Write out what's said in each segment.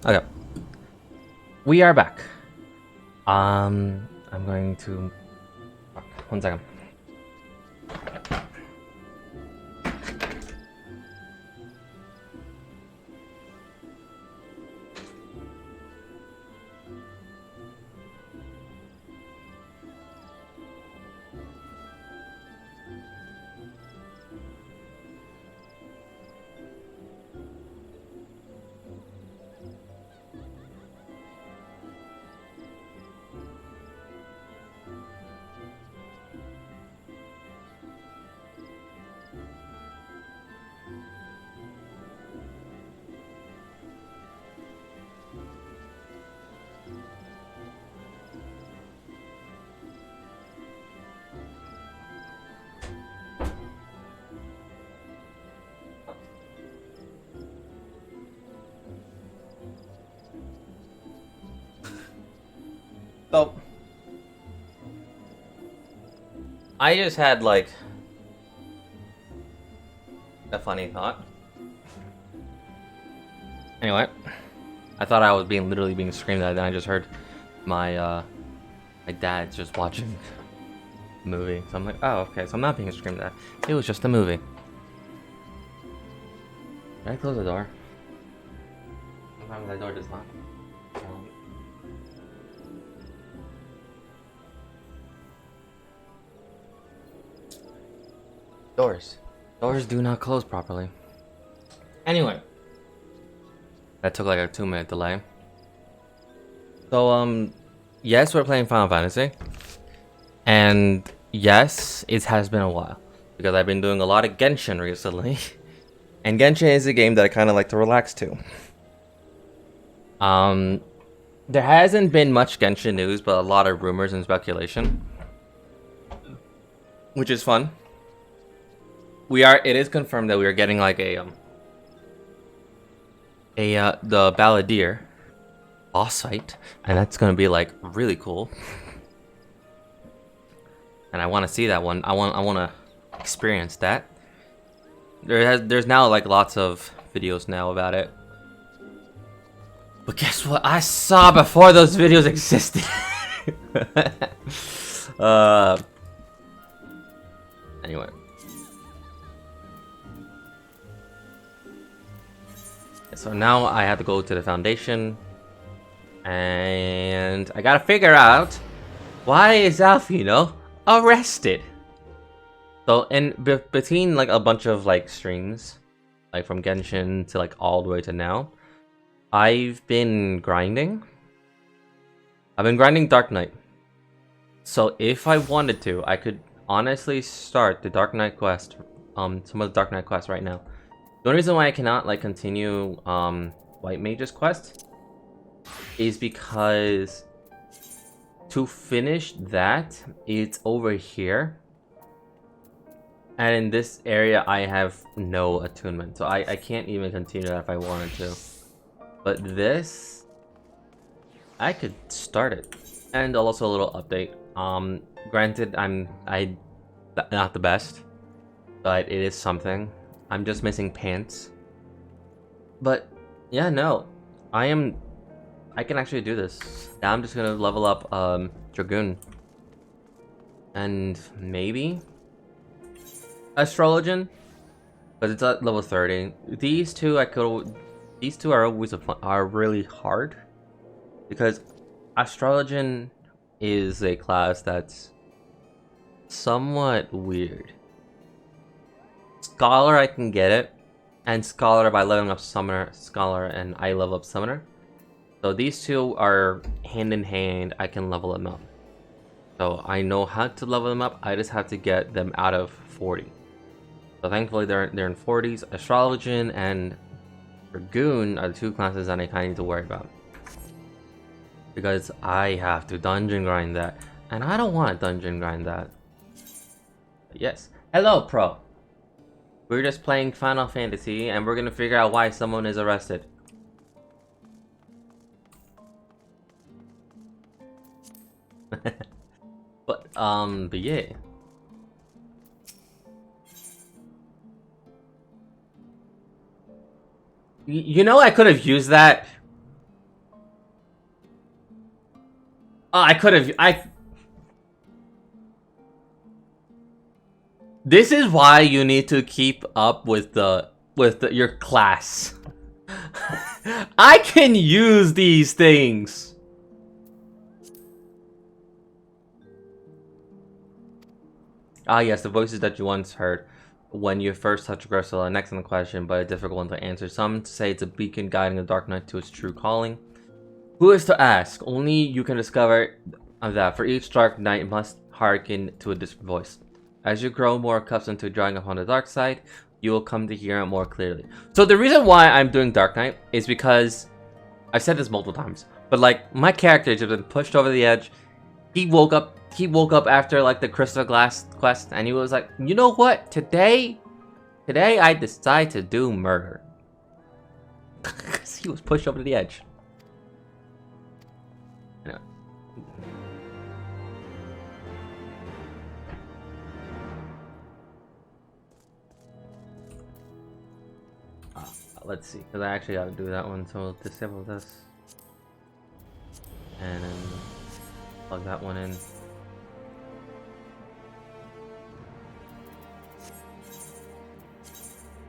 Okay. We are back. I'm going to... Fuck, 1 second. So, I just had like a funny thought. Anyway, I thought I was literally being screamed at, then I just heard my my dad just watching a movie. So I'm like, oh, okay, so I'm not being screamed at. It was just a movie. Did I close the door? Sometimes that door does not. Doors. Doors do not close properly. Anyway. That took like a 2-minute delay. So, yes, we're playing Final Fantasy. And yes, it has been a while. Because I've been doing a lot of Genshin recently. And Genshin is a game that I kind of like to relax to. There hasn't been much Genshin news, but a lot of rumors and speculation. Which is fun. It is confirmed that we are getting like the Balladeer boss fight, and that's gonna be like really cool. And I want to see that one. I want to experience that. There's now like lots of videos now about it. But guess what? I saw before those videos existed. Anyway. So now I have to go to the foundation, and I gotta figure out why is Alfino arrested. So in between like a bunch of like streams, like from Genshin to like all the way to now, I've been grinding. I've been grinding Dark Knight. So if I wanted to, I could honestly start the Dark Knight quest, some of the Dark Knight quests right now. The only reason why I cannot like continue White Mage's quest is because to finish that, it's over here. And in this area, I have no attunement. So I can't even continue that if I wanted to. But this, I could start it. And also a little update. Granted, I'm not the best, but it is something. I'm just missing pants. But yeah, no. I can actually do this. Now I'm just gonna level up Dragoon. And maybe Astrologian. But it's at level 30. These two are really hard. Because Astrologian is a class that's somewhat weird. Scholar, I can get it, and Scholar by leveling up Summoner, Scholar, and I level up Summoner. So these two are hand in hand. I can level them up. So I know how to level them up. I just have to get them out of 40. So thankfully they're in 40s. Astrologian and Dragoon are the two classes that I kind of need to worry about, because I have to dungeon grind that, and I don't want to dungeon grind that. But yes, hello, Pro. We're just playing Final Fantasy, and we're gonna figure out why someone is arrested. but yeah. You know, I could have used that Oh, This is why you need to keep up with your class. I can use these things. Ah, yes, the voices that you once heard when you first touched Gressel. An excellent question, but a difficult one to answer. Some say it's a beacon guiding the Dark Knight to its true calling. Who is to ask? Only you can discover that. For each Dark Knight must hearken to a different voice. As you grow more accustomed to drawing upon the dark side, you will come to hear it more clearly. So the reason why I'm doing Dark Knight is because I've said this multiple times, but like my character has been pushed over the edge. He woke up after like the Crystal Glass quest, and he was like, you know what? Today I decide to do murder. Because he was pushed over the edge. Anyway. Let's see, because I actually got to do that one, so we'll disable this. And then plug that one in.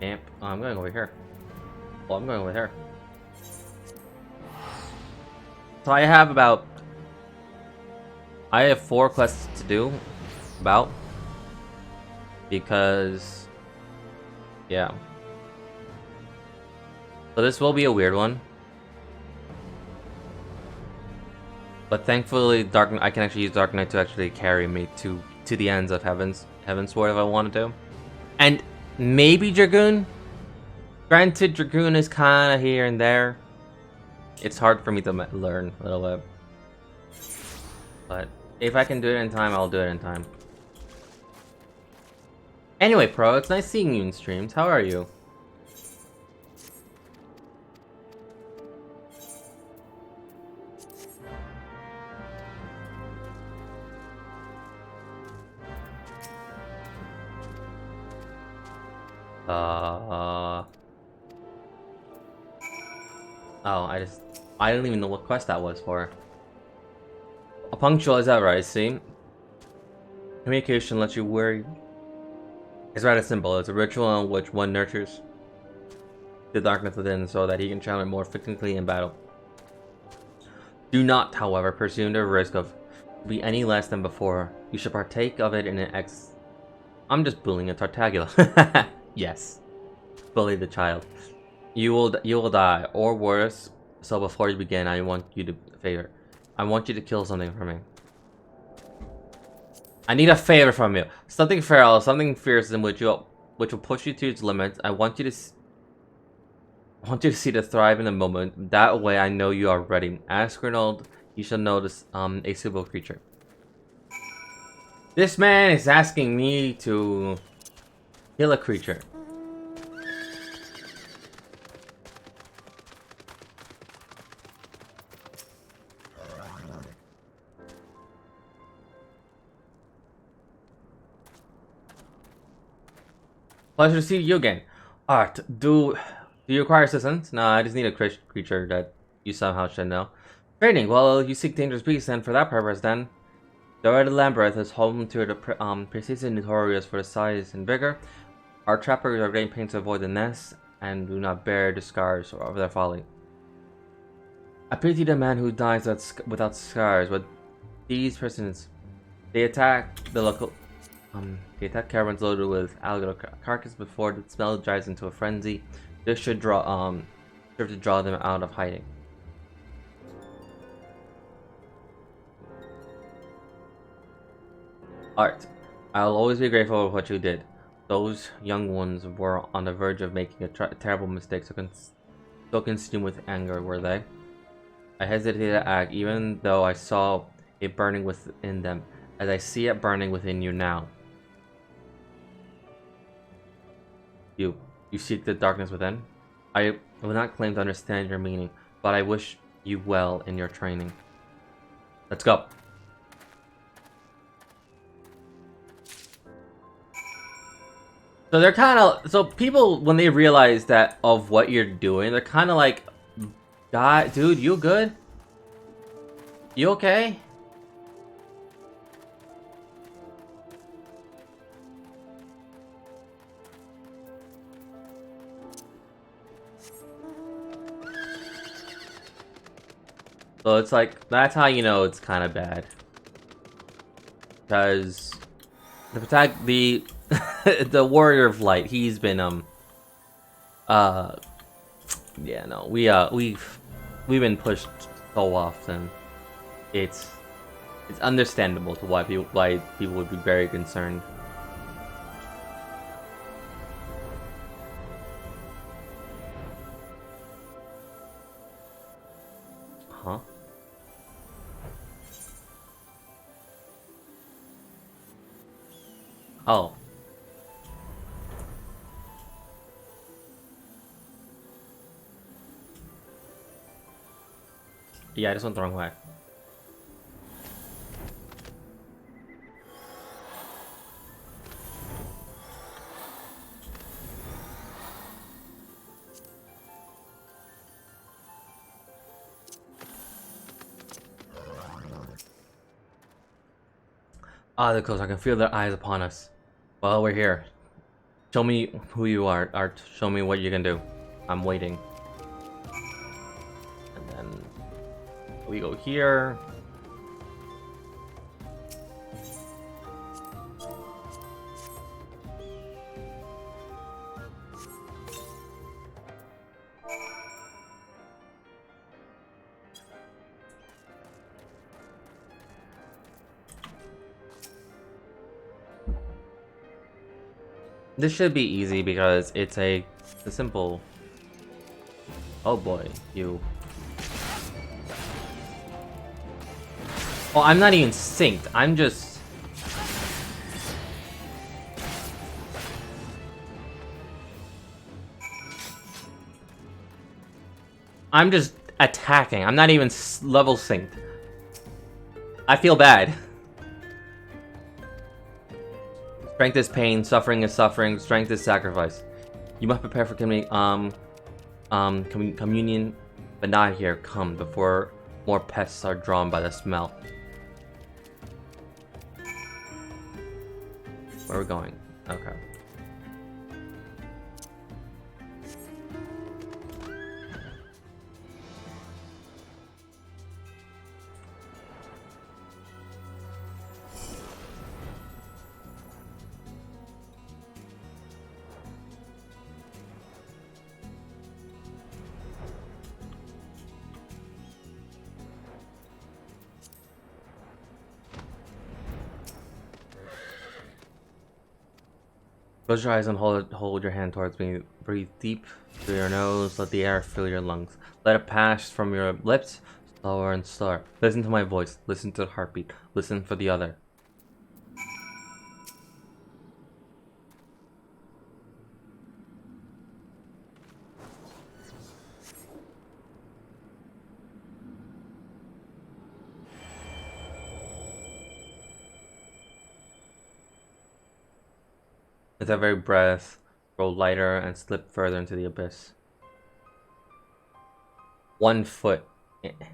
Amp. Oh, I'm going over here. Well, I'm going over here. So I have 4 quests to do. Because... yeah. So this will be a weird one. But thankfully, I can actually use Dark Knight to actually carry me to the ends of Heavensward if I wanted to. And maybe Dragoon? Granted, Dragoon is kind of here and there. It's hard for me to learn a little bit. But if I can do it in time, I'll do it in time. Anyway, Pro, it's nice seeing you in streams. How are you? Oh, I don't even know what quest that was for. A punctual, is that right? See? Communication lets you worry. It's rather simple. It's a ritual in which one nurtures the darkness within so that he can channel it more effectively in battle. Do not, however, pursue the risk of be any less than before. You should partake of it in an I'm just bullying a Tartagula. Yes. Bully the child. You will die, or worse. So before you begin, I want you to kill something for me. I need a favor from you. Something feral, something fearsome, which will push you to its limits. I want you to see the thrive in a moment. That way, I know you are ready. Ask Reynald. You shall notice a suitable creature. This man is asking me to kill a creature. Pleasure to see you again. Art, do you require assistance? No, I just need a creature that you somehow should know. Training, well, you seek dangerous beasts, and for that purpose, then. The Red Labyrinth is home to the precisely notorious for the size and vigor. Our trappers are great pains to avoid the nests, and do not bear the scars of their folly. I pity the man who dies without scars, but these persons, they attack the local... They attack caravans loaded with alligator carcass before the smell drives into a frenzy. This should serve to draw them out of hiding. Art, I'll always be grateful for what you did. Those young ones were on the verge of making a terrible mistake, so consumed with anger were they. I hesitated to act, even though I saw it burning within them, as I see it burning within you now. You seek the darkness within? I will not claim to understand your meaning, but I wish you well in your training. Let's go. So they're kind of... So people, when they realize that of what you're doing, they're kind of like... God, dude, you good? You okay? So it's like, that's how you know it's kind of bad. Because the the Warrior of Light, he's been yeah, no, we've been pushed so often. It's understandable to why people would be very concerned. Huh? Oh. Yeah, I just went the wrong way. Ah, they're close. I can feel their eyes upon us. Well, we're here. Show me who you are, Art. Show me what you can do. I'm waiting. And then we go here. This should be easy because it's a simple. Oh boy, you. Oh, I'm not even synced. I'm just. I'm just attacking. I'm not even level synced. I feel bad. Strength is pain, suffering is suffering, strength is sacrifice. You must prepare for communion, but not here. Come before more pests are drawn by the smell. Where are we going? Okay. Close your eyes and hold your hand towards me. Breathe deep through your nose. Let the air fill your lungs. Let it pass from your lips, slower and slower. Listen to my voice. Listen to the heartbeat. Listen for the other. With every breath, grow lighter and slip further into the abyss. 1 foot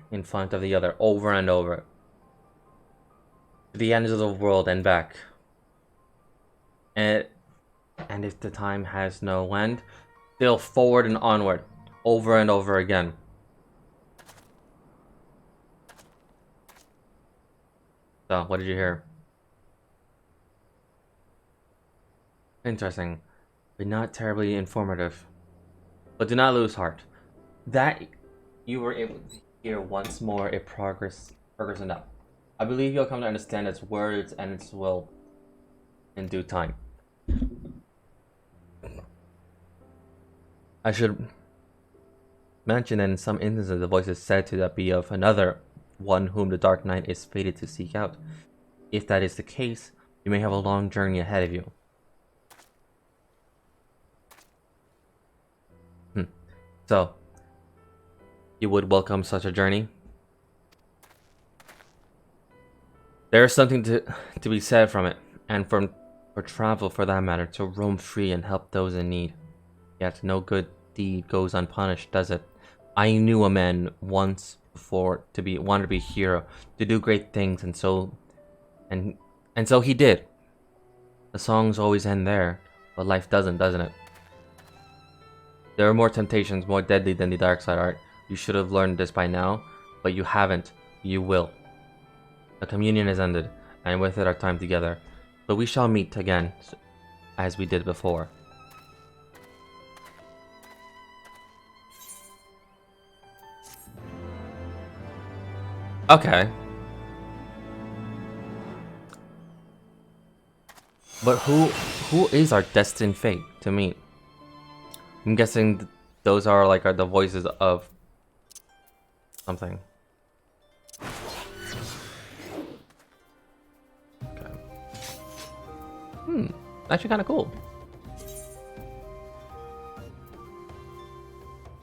in front of the other, over and over. To the ends of the world and back. And if the time has no end, still forward and onward, over and over again. So, what did you hear? Interesting, but not terribly informative. But do not lose heart. That you were able to hear once more a progress enough. I believe you'll come to understand its words and its will in due time. I should mention that in some instances the voice is said to be of another one whom the Dark Knight is fated to seek out. If that is the case, you may have a long journey ahead of you. So, you would welcome such a journey? There is something to be said from it, and for travel for that matter, to roam free and help those in need. Yet no good deed goes unpunished, does it? I knew a man once before wanted to be a hero, to do great things, and so he did. The songs always end there, but life doesn't it? There are more temptations more deadly than the dark side, Art. You should have learned this by now. but you haven't. You will. The communion has ended, and with it our time together. But we shall meet again, as we did before. Okay. But who is our destined fate to meet? I'm guessing those are like the voices of something. Okay. Actually kind of cool.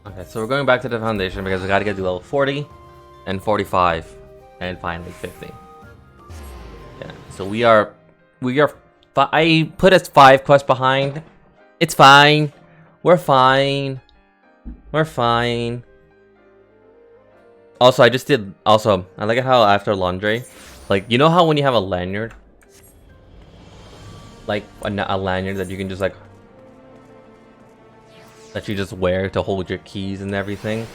Okay, so we're going back to the foundation because we gotta get to level 40 and 45 and finally 50. Yeah, so we are I put us 5 quests behind. It's fine. We're fine. We're fine. Also, I like how after laundry, like, you know how when you have a lanyard? Like, a lanyard that you can just, like, that you just wear to hold your keys and everything?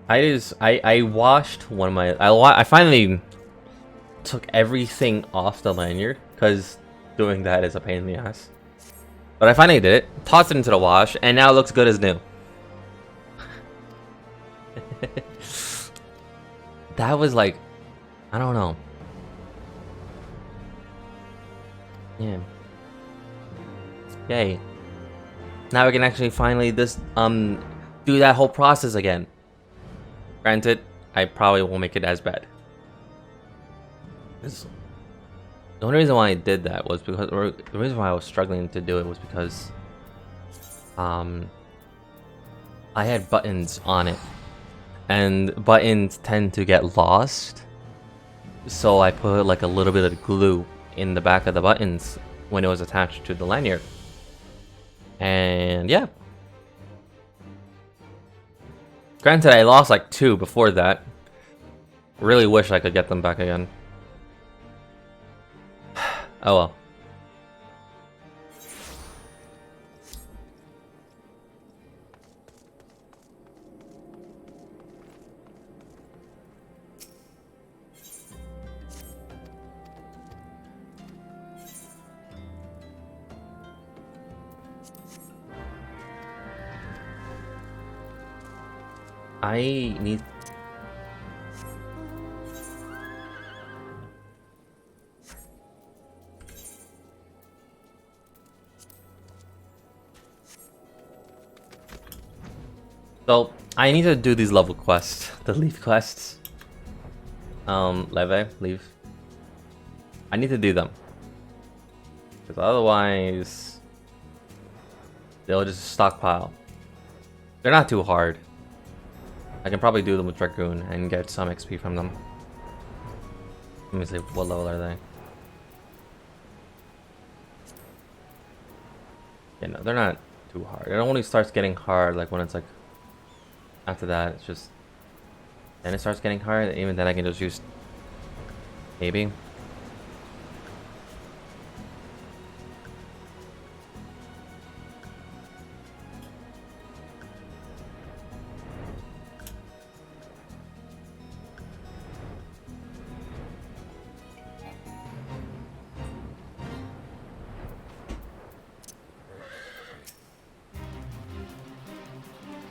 I washed one of my, I finally took everything off the lanyard, because doing that is a pain in the ass. But I finally did it, tossed it into the wash, and now it looks good as new. That was like, I don't know. Yeah. Yay. Now we can actually finally do that whole process again. Granted, I probably won't make it as bad. The only reason why I did that was because, or the reason why I was struggling to do it was because I had buttons on it, and buttons tend to get lost, so I put like a little bit of glue in the back of the buttons when it was attached to the lanyard. And yeah, granted I lost like 2 before that. Really wish I could get them back again. Oh well. I need... So, I need to do these level quests, the leaf quests. Leave. I need to do them. Because otherwise, they'll just stockpile. They're not too hard. I can probably do them with Dragoon and get some XP from them. Let me see, what level are they? Yeah, no, they're not too hard. It only starts getting hard like when it's like... After that, it's just... Then it starts getting hard, and even then I can just use... Maybe.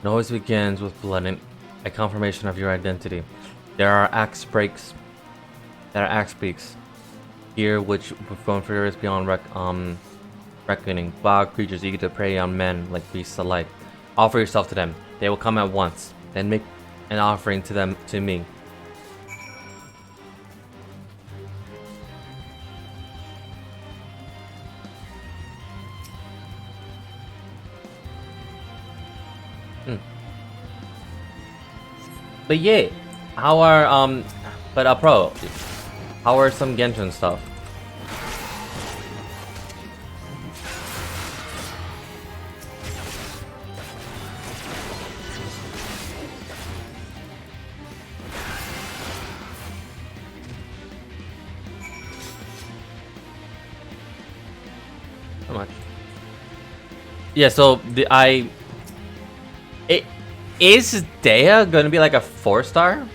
It always begins with blood and a confirmation of your identity. There are axe breaks. There are axe peaks here, which perform furious beyond reckoning. Bog creatures eager to prey on men like beasts alike. Offer yourself to them. They will come at once. Then make an offering to them to me. But yeah, how are pro, how are some Genshin stuff? How much? Yeah, so Is Dea gonna be like a 4-star?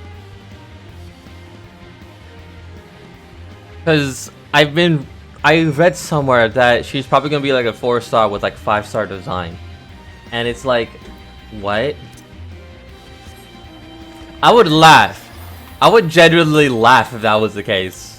Because I read somewhere that she's probably gonna be like a 4-star with like 5-star design. And it's like, what? I would laugh. I would genuinely laugh if that was the case.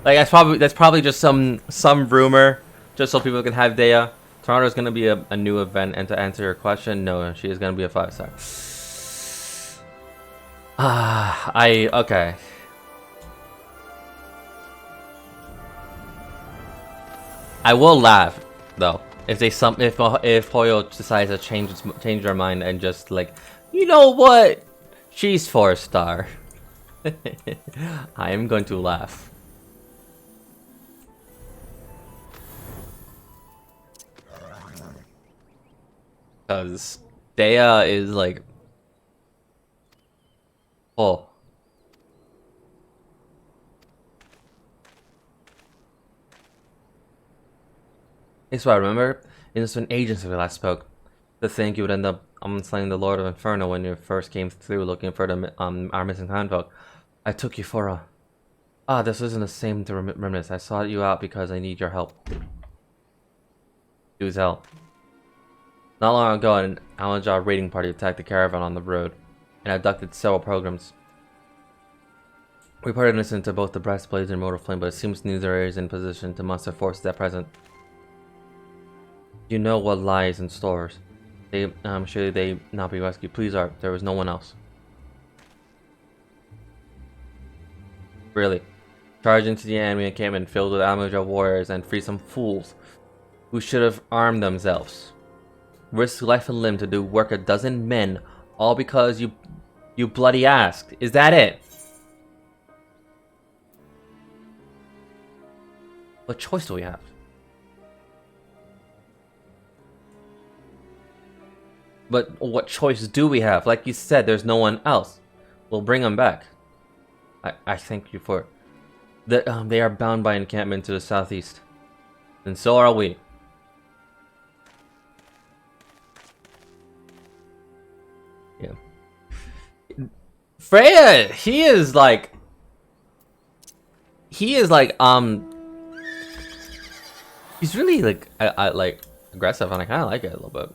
Like that's probably just some rumor, just so people can have Dea. Toronto is gonna be a new event, and to answer your question, no, she is gonna be a 5-star. Okay. I will laugh though if Hoyo decides to change their mind and just like, you know what, she's 4-star. I am going to laugh. Because Dea is like, oh. It's what I remember. It's been ages since we last spoke. To think you would end up slaying the Lord of Inferno when you first came through looking for the our missing townfolk. I took you for a... this isn't the same to reminisce. I sought you out because I need your help. Use help. Not long ago, an Alanjar raiding party attacked the caravan on the road and abducted several pilgrims. We parted innocent to both the breastplates and mortal flame, but it seems neither is in position to muster forces at present. You know what lies in stores. Should they not be rescued? Please, Art. There was no one else. Really. Charge into the enemy encampment filled with Amuja warriors and free some fools who should have armed themselves. Risk life and limb to do work a dozen men, all because you bloody asked. Is that it? What choice do we have? But what choice do we have? Like you said, there's no one else. We'll bring them back. I thank you for it. They are bound by encampment to the southeast. And so are we. Yeah. Freya, he is like he's really like I like aggressive, and I kind of like it a little bit.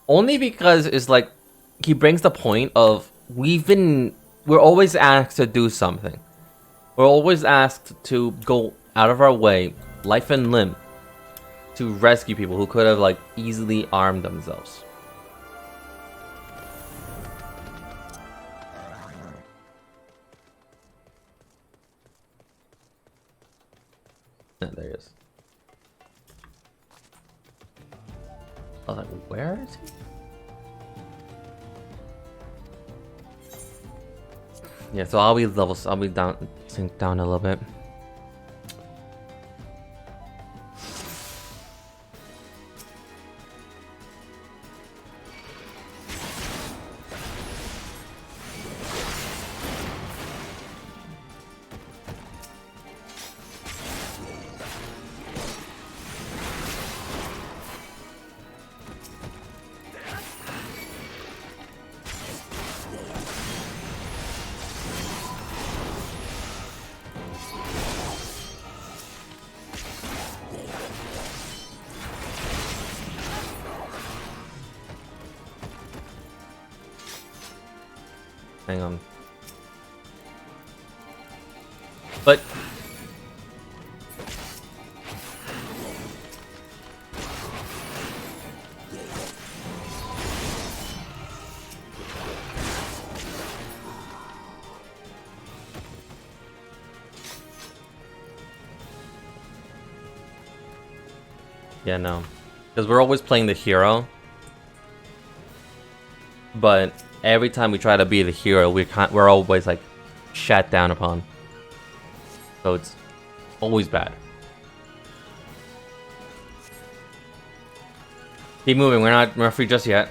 Only because it's like he brings the point of we're always asked to do something. We're always asked to go out of our way, life and limb, to rescue people who could have like easily armed themselves. Yeah, there he is. I was like, where is he? Yeah, so I'll be down, sink down a little bit. Hang on. But yeah, no. Because we're always playing the hero. But every time we try to be the hero, we're always like shut down upon. So it's always bad. Keep moving. We're not free just yet.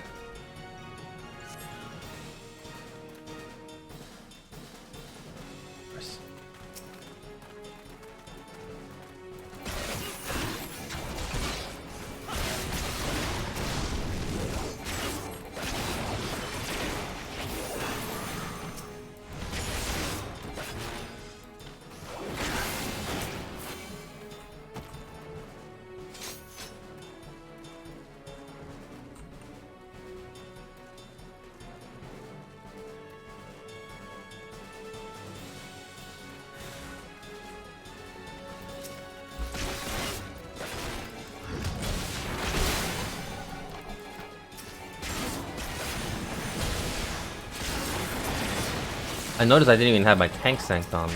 I noticed I didn't even have my tank sanked on.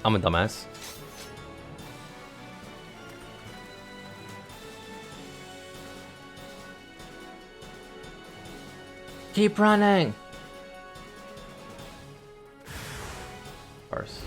I'm a dumbass. Keep running! Of course.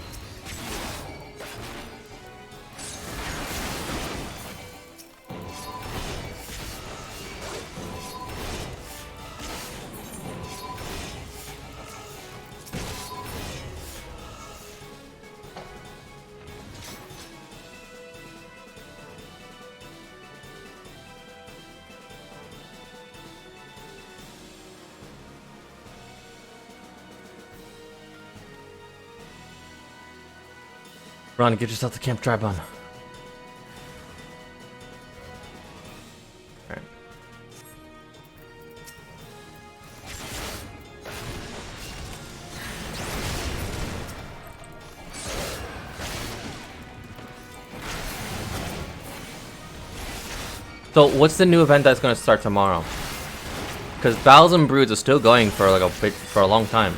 Run, get yourself to Camp Tribon. Alright. So, what's the new event that's gonna start tomorrow? Because Battles and Broods is still going for like for a long time.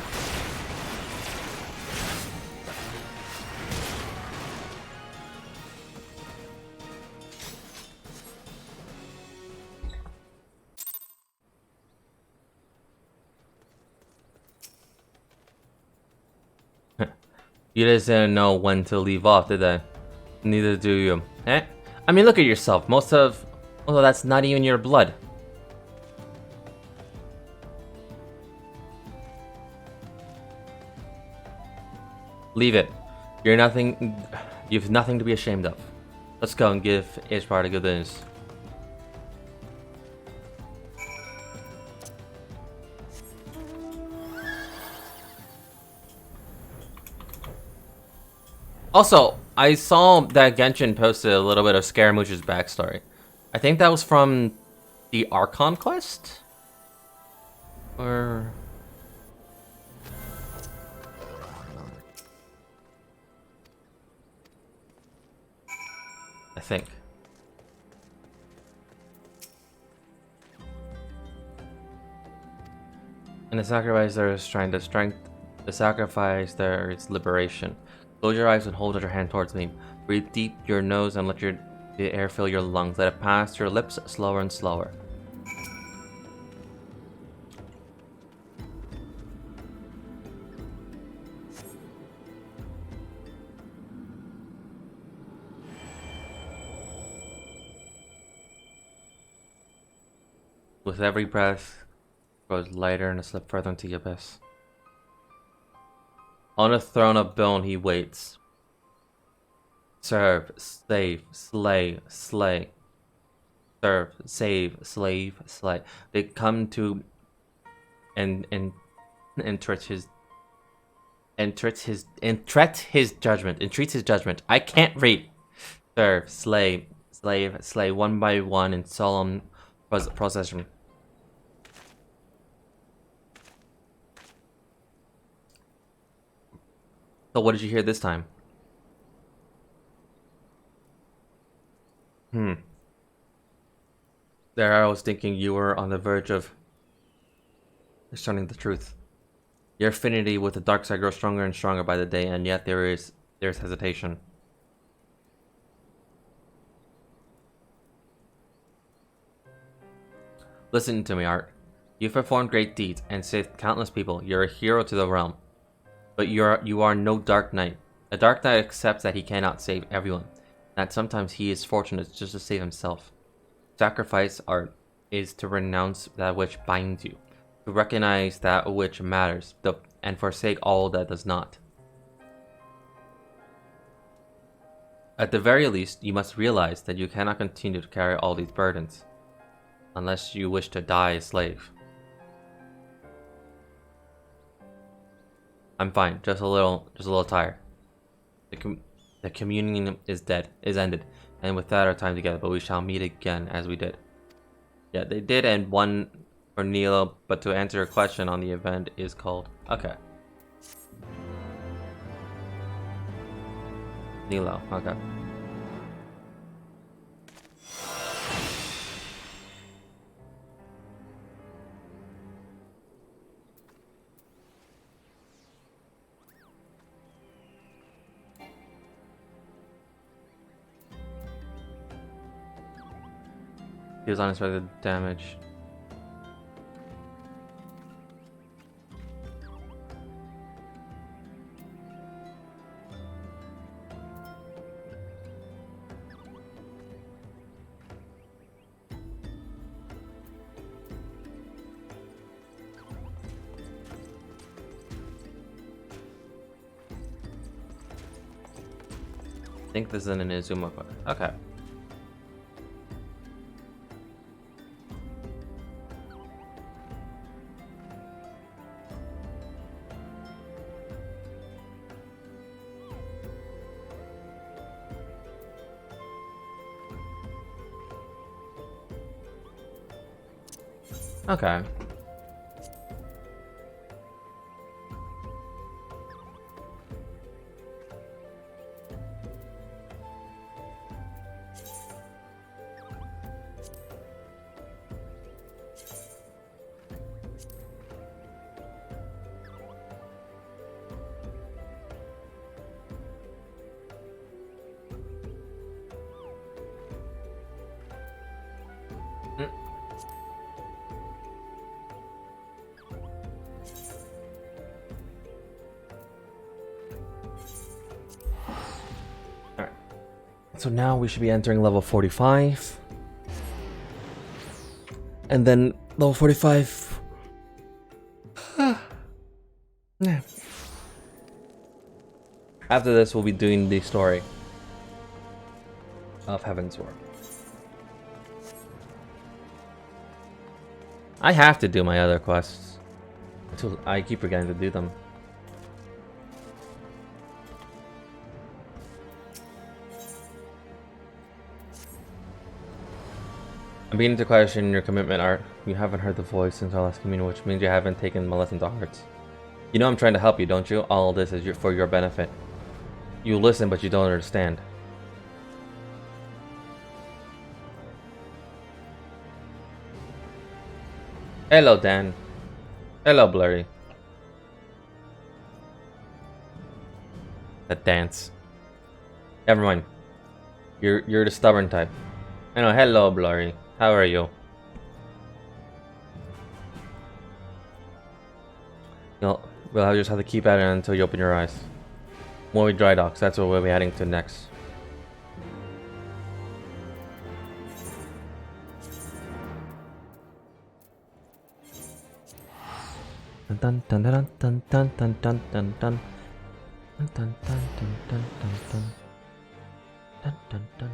You just didn't know when to leave off, did they? Neither do you. Eh? I mean, look at yourself. Most of that's not even your blood. Leave it. You're nothing. You've nothing to be ashamed of. Let's go and give Ishbar the good news. Also, I saw that Genshin posted a little bit of Scaramouche's backstory. I think that was from the Archon quest? Or... I think. And the sacrifice there is strength. The sacrifice there is liberation. Close your eyes and hold out your hand towards me. Breathe deep your nose and let the air fill your lungs. Let it pass your lips slower and slower. With every breath, it grows lighter and a slip further into the abyss. On a throne of bone he waits. Serve, save, slay, slay. Serve, save, slave, slay. They come to and entreat his judgment. I can't read. Serve, slay, slave, slay, one by one in solemn procession. So what did you hear this time? There I was thinking you were on the verge of discerning the truth. Your affinity with the dark side grows stronger and stronger by the day, and yet there's hesitation. Listen to me, Art. You've performed great deeds and saved countless people. You're a hero to the realm. But you are no Dark Knight. A Dark Knight accepts that he cannot save everyone. That sometimes he is fortunate just to save himself. Sacrifice, Art, is to renounce that which binds you. To recognize that which matters, and forsake all that does not. At the very least, you must realize that you cannot continue to carry all these burdens. Unless you wish to die a slave. I'm fine, just a little tired. The communion is ended, and with that our time together, but we shall meet again as we did. Yeah, they did end one for Nilo, but to answer your question on the event is called... Okay. Nilo, okay. Deals unexpected damage. I think this is an Inazuma. Okay. Okay. So now we should be entering level 45. And then level 45. Yeah. After this, we'll be doing the story of Heavensward. I have to do my other quests. I keep forgetting to do them. I'm beginning to question your commitment, Art. You haven't heard the voice since our last communion, which means you haven't taken my lesson to heart. You know I'm trying to help you, don't you? All this is for your benefit. You listen, but you don't understand. Hello, Dan. Hello, Blurry. That dance. Never mind. You're the stubborn type. I know. Hello, Blurry. How are you? No, we'll just have to keep at it until you open your eyes. Moe Dry Docks, that's what we'll be heading to next. Dun dun dun dun dun dun dun dun dun dun dun dun dun dun dun dun dun.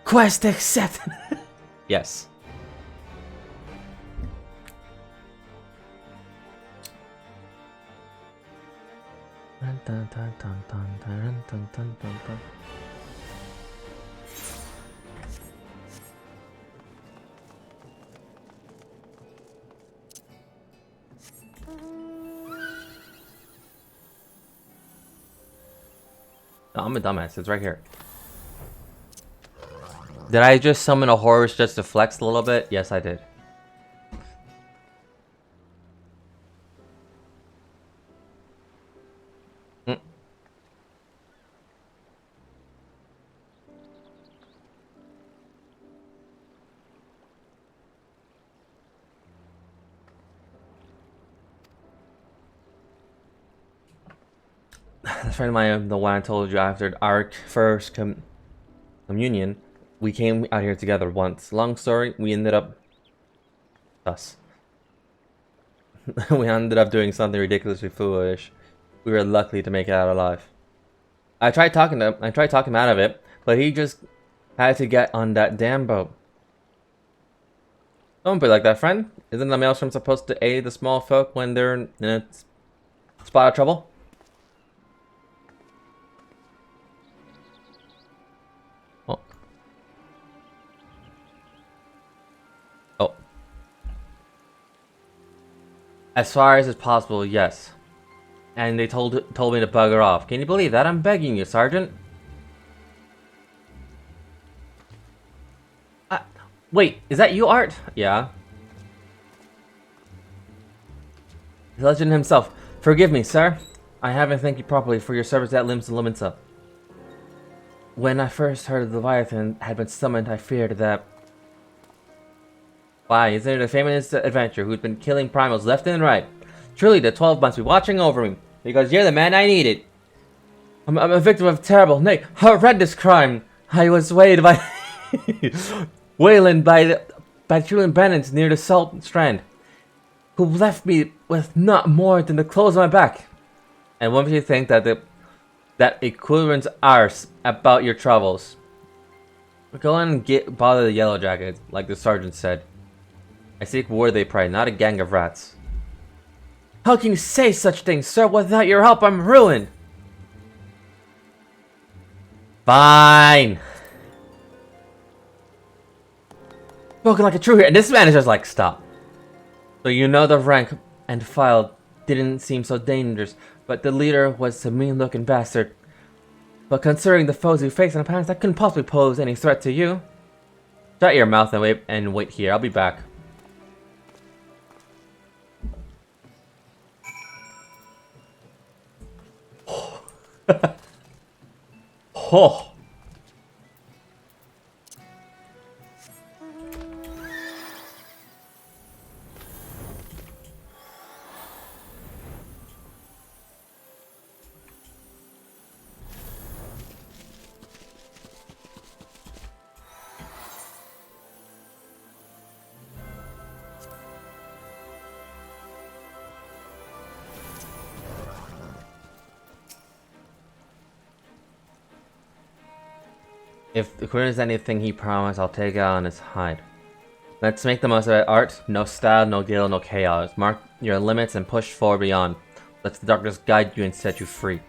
Quest accepted. Yes. Dun dun dun dun dun dun dun dun dun dun. No, I'm a dumbass. It's right here. Did I just summon a horse just to flex a little bit? Yes, I did. That's friend of mine, the one I told you after our first communion. We came out here together once. Long story, we ended up... Us. We ended up doing something ridiculously foolish. We were lucky to make it out alive. I tried talking him out of it, but he just had to get on that damn boat. Don't be like that, friend. Isn't the maelstrom supposed to aid the small folk when they're in a spot of trouble? Oh. As far as is possible, yes. And they told me to bugger off. Can you believe that? I'm begging you, Sergeant. Wait, is that you, Art? Yeah. The legend himself. Forgive me, sir. I haven't thanked you properly for your service at Limbs and Limensa. When I first heard the Leviathan had been summoned, I feared that Why, isn't it a famous adventurer who's been killing primals left and right? Truly, the 12 must be watching over me, because you're the man I needed. I'm a victim of terrible, nay, horrendous crime. I was weighed by... waylaid by Julian bandits near the Salt Strand, who left me with not more than the clothes on my back. And what makes you think that that equivalent's ours about your troubles? Go and bother the Yellow Jacket, like the sergeant said. I seek worthy prey, not a gang of rats. How can you say such things, sir? Without your help, I'm ruined. Fine. Spoken like a true hero, and this man is just like, stop. So you know the rank and file didn't seem so dangerous, but the leader was a mean-looking bastard. But considering the foes you face in the past, that couldn't possibly pose any threat to you. Shut your mouth and wait here. I'll be back. Oh. If there's anything he promised, I'll take it on his hide. Let's make the most of it. Art, no style, no guild, no chaos. Mark your limits and push forward beyond. Let the darkness guide you and set you free.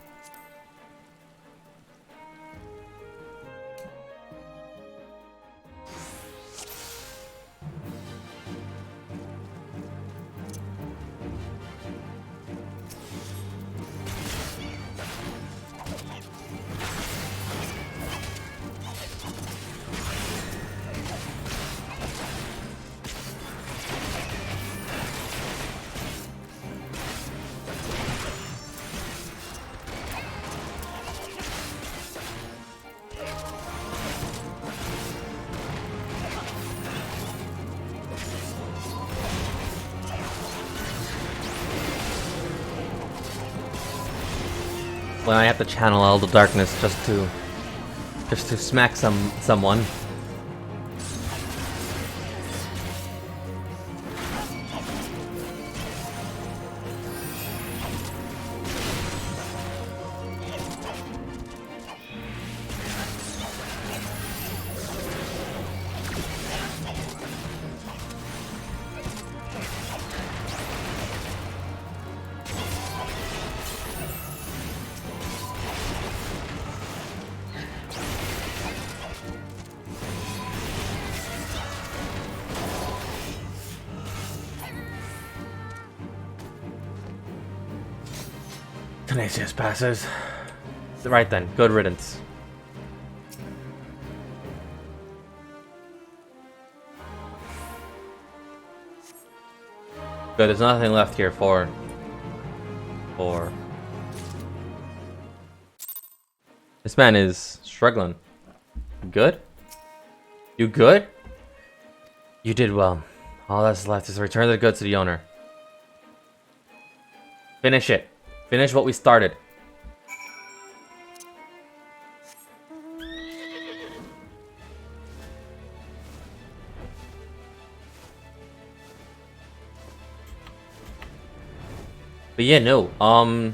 When I have to channel all the darkness just to smack someone. Tenacious passes. Right then, good riddance. Good, there's nothing left here for... This man is struggling. Good? You good? You did well. All that's left is to return the goods to the owner. Finish it. Finish what we started. But yeah, no.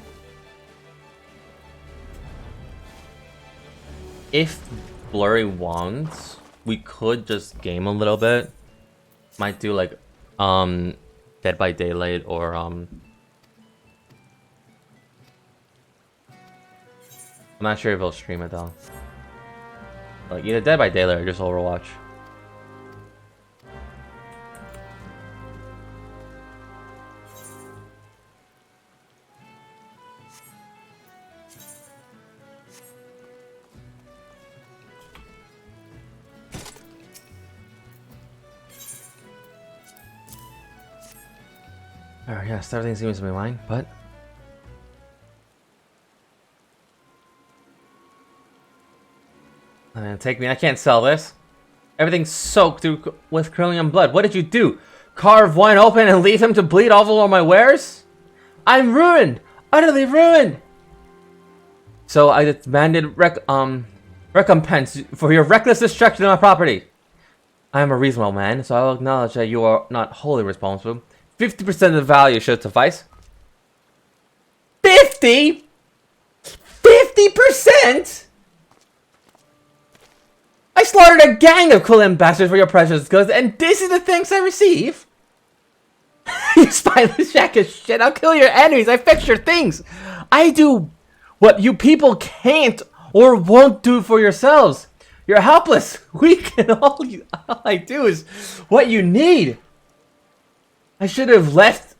If Blurry wants, we could just game a little bit. Might do like Dead by Daylight or I'm not sure if he'll stream it though. Like either Dead by Daylight or just Overwatch. Alright, yes, everything seems to be fine, but take me, I can't sell this. Everything's soaked through with Carillion blood. What did you do? Carve one open and leave him to bleed all over my wares? I'm ruined! Utterly ruined! So I demanded recompense for your reckless destruction of my property. I am a reasonable man, so I will acknowledge that you are not wholly responsible. 50% of the value should suffice. 50? 50%? I slaughtered a gang of Carillion bastards for your precious goods, and this is the thanks I receive? You spineless jack of shit, I'll kill your enemies, I fix your things. I do what you people can't or won't do for yourselves. You're helpless, weak, and all I do is what you need. I should have left...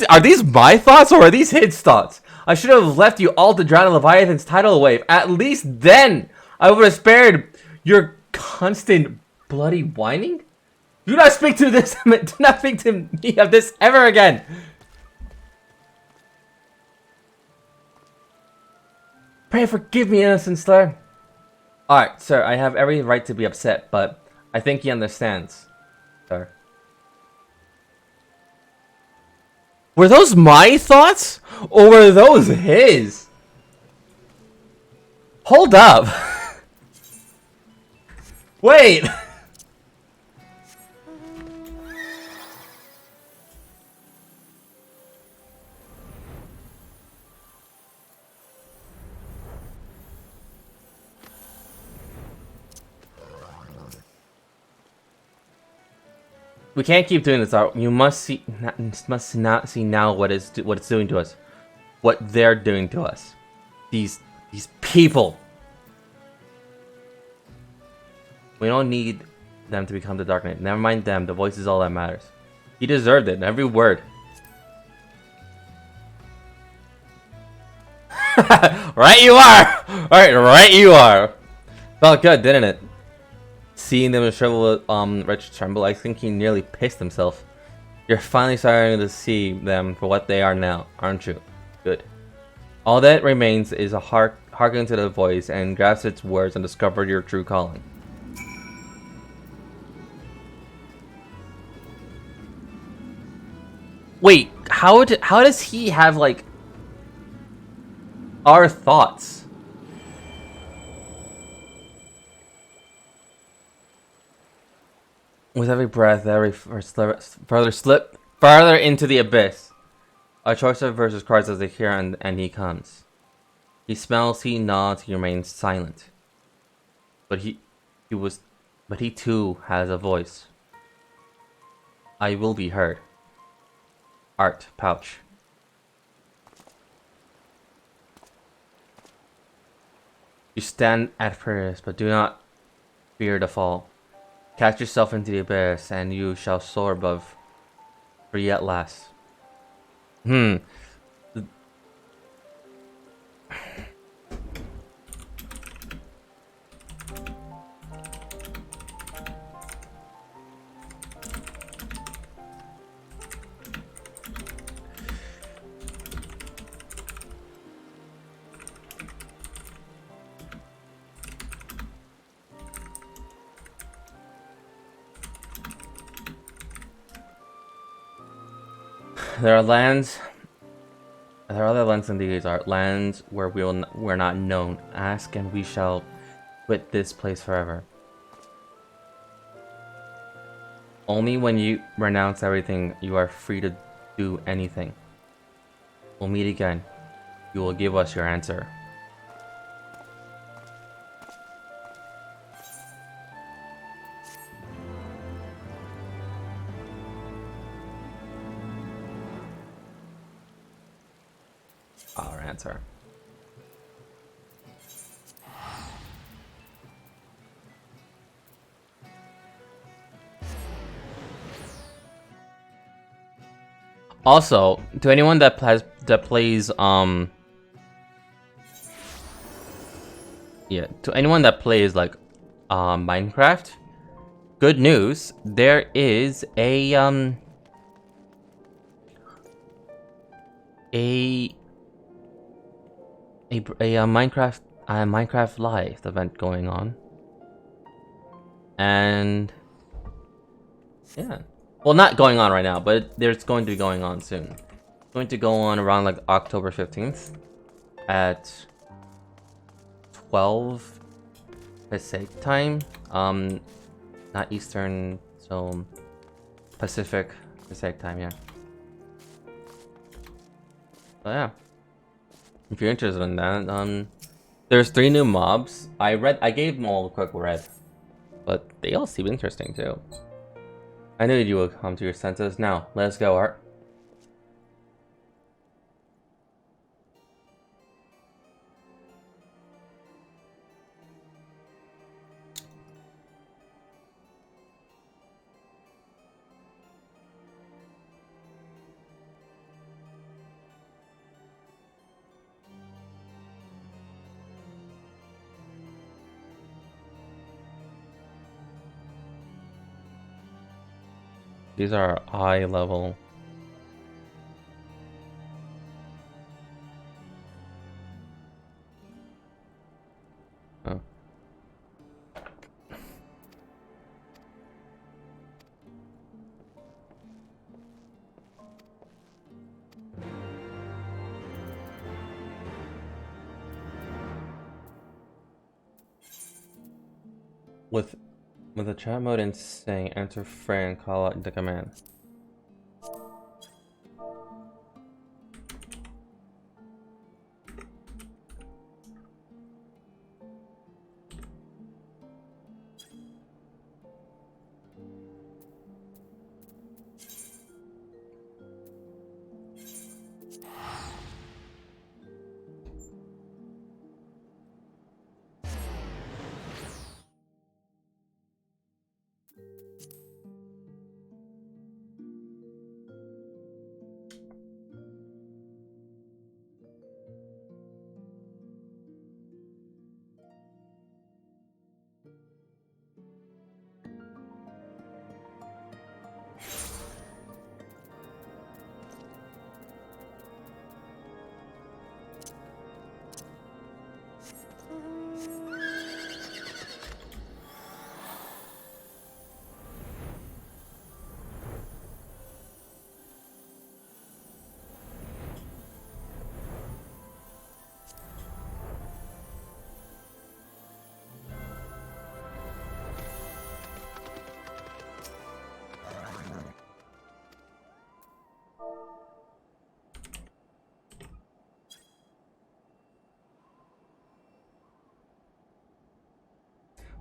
Are these my thoughts or are these his thoughts? I should have left you all to drown Leviathan's tidal wave. At least then, I would have spared your constant bloody whining. Do not speak to this. Do not speak to me of this ever again. Pray forgive me, innocent sir. Alright, sir, I have every right to be upset, but I think he understands, sir. Were those my thoughts? Or were those his? Hold up. Wait. We can't keep doing this, Art. You must not see now what it's doing to us. What they're doing to us. These people. We don't need them to become the Dark Knight. Never mind them. The voice is all that matters. He deserved it. Every word. Right you are! Alright, right you are! Felt good, didn't it? Seeing them shrivel, Wretched tremble, I think he nearly pissed himself. You're finally starting to see them for what they are now, aren't you? Good. All that remains is a hearken to the voice and grasp its words and discover your true calling. Wait, how does he have, like, our thoughts? With every breath, further slip farther into the abyss. A choice of verses cries as they hear, and he comes. He smells, he nods, he remains silent. But he too has a voice. I will be heard. Art, pouch. You stand at prayers, but do not fear the fall. Catch yourself into the abyss, and you shall soar above, free at last. There are other lands in these are lands where we're not known. Ask and we shall quit this place forever. Only when you renounce everything, you are free to do anything. We'll meet again. You will give us your answer. Our answer. Also, to anyone that plays like Minecraft, good news, there is a Minecraft Live event going on, And yeah, well, not going on right now, but there's going to be going on soon. It's going to go on around like October 15th at 12 Pacific time. Not Eastern, so Pacific time, yeah. So yeah, if you're interested in that, there's 3 new mobs. I gave them all a quick read, but they all seem interesting too. I knew you would come to your senses. Now, let's go, Art. These are eye level. Oh. With the chat mode and saying enter friend, call out the command.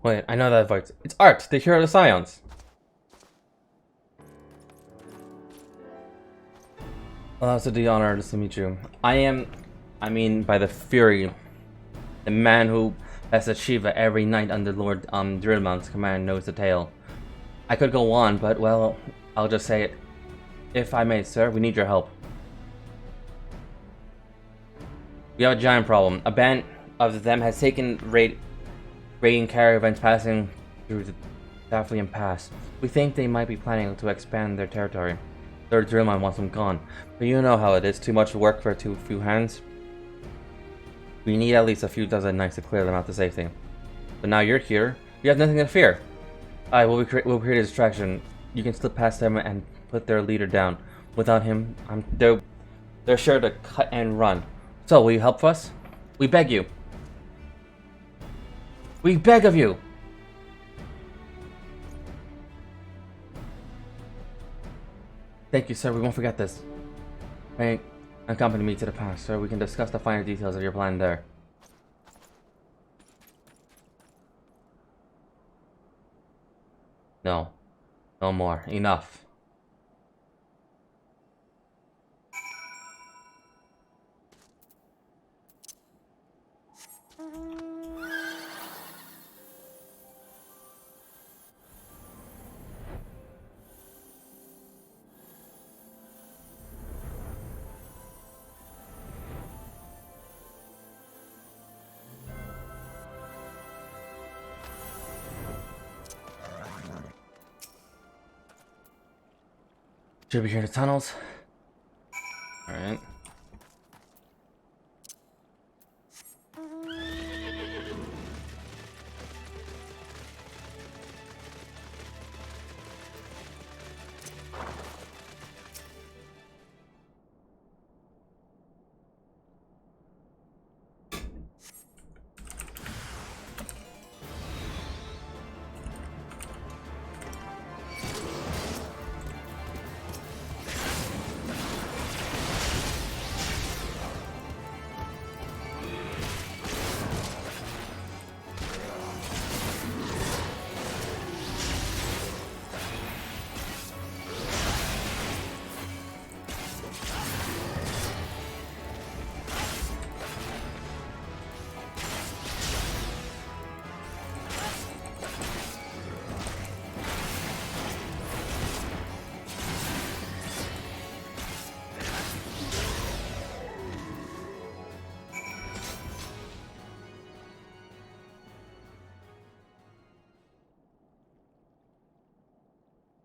Wait, I know that voice. It's Art, the hero of the Scions. Well, it's the honor to meet you. I mean, by the Fury, the man who has achieved every night under Lord Drillmount's command knows the tale. I could go on, but well, I'll just say it. If I may, sir, we need your help. We have a giant problem. A band of them has taken raiding caravans passing through the Daphlian Pass. We think they might be planning to expand their territory. Lord Drillmount wants them gone, but you know how it is. Too much work for too few hands. We need at least a few dozen knights to clear them out to safety. But now you're here, you have nothing to fear. We'll create a distraction. You can slip past them and put their leader down. Without him, they're sure to cut and run. So, will you help us? We beg you. We beg of you. Thank you, sir. We won't forget this. Accompany me to the pass, sir. We can discuss the finer details of your plan there. No. No more. Enough. Should we hear the tunnels? Alright.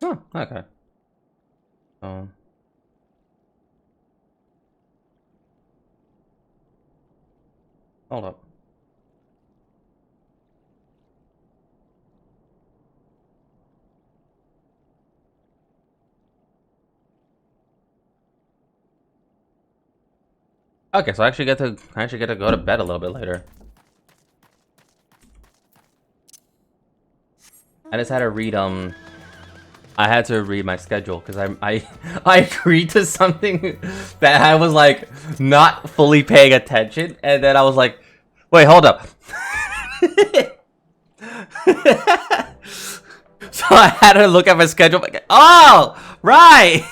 Oh, okay. Hold up. Okay, so I actually get to go to bed a little bit later. I just had to read I had to read my schedule because I agreed to something that I was like not fully paying attention, and then I was like, wait, hold up. So I had to look at my schedule. Like, oh, right.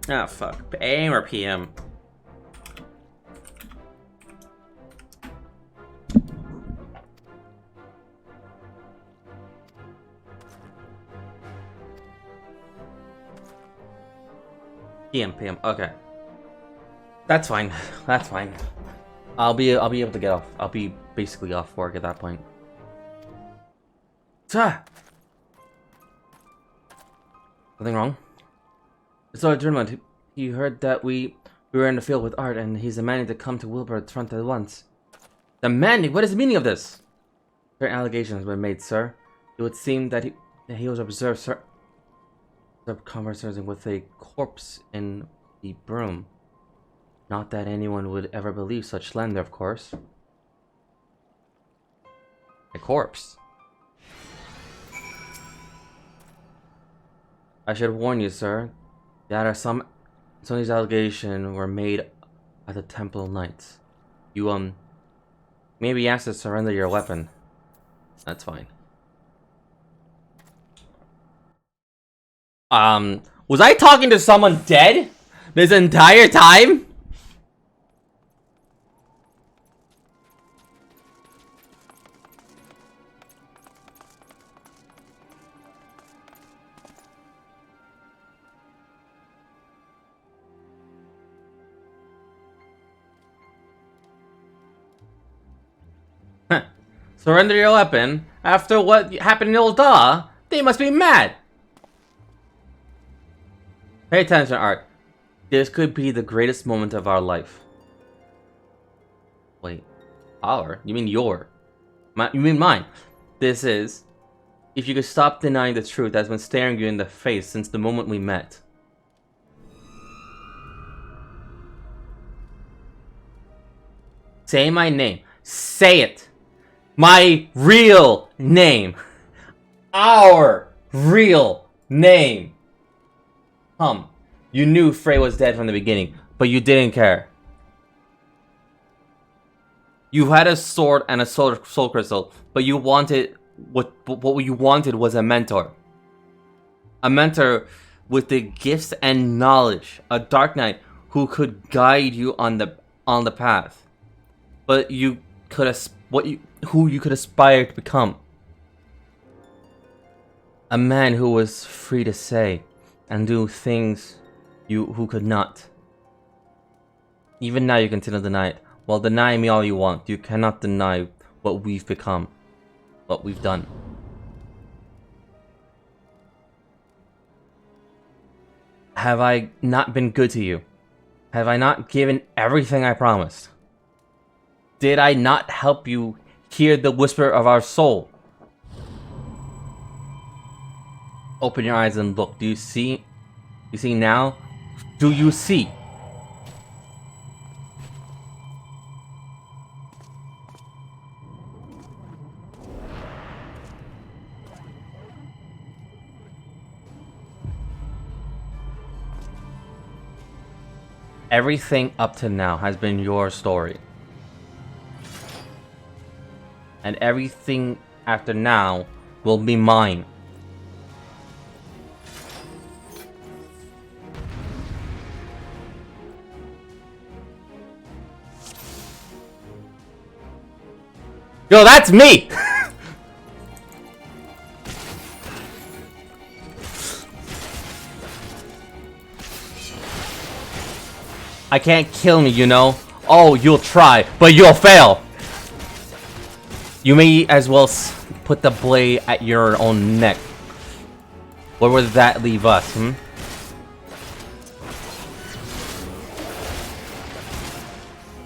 Ah, fuck. AM or PM? PM. Okay. That's fine. That's fine. I'll be able to get off. I'll be basically off work at that point. Something wrong? So a journalist, he heard that we were in the field with Art, and he's demanding to come to Wilbur's front at once. Demanding? What is the meaning of this? Certain allegations were made, sir. It would seem that he was observed, sir, conversing with a corpse in the broom. Not that anyone would ever believe such slander, of course. A corpse. I should warn you, sir, that some of these allegations were made at the Temple Knights. You, maybe asked to surrender your weapon. That's fine. Was I talking to someone dead this entire time? Surrender your weapon? After what happened in Ilda? They must be mad! Pay attention, Art. This could be the greatest moment of our life. Wait. Our? You mean your? You mean mine? This is... If you could stop denying the truth that's been staring you in the face since the moment we met. Say my name. Say it! My real name. Our real name. You knew Frey was dead from the beginning, but you didn't care. You had a sword and a soul crystal, but you wanted what you wanted was a mentor. A mentor with the gifts and knowledge, a dark knight who could guide you on the path. But you could who you could aspire to become. A man who was free to say and do things who could not. Even now you continue to deny it. Well, deny me all you want. You cannot deny what we've become. What we've done. Have I not been good to you? Have I not given everything I promised? Did I not help you hear the whisper of our soul? Open your eyes and look. Do you see? You see now? Do you see? Everything up to now has been your story. And everything after now will be mine. Yo, that's me! I can't kill me, you know? Oh, you'll try, but you'll fail! You may as well put the blade at your own neck. Where would that leave us, hmm?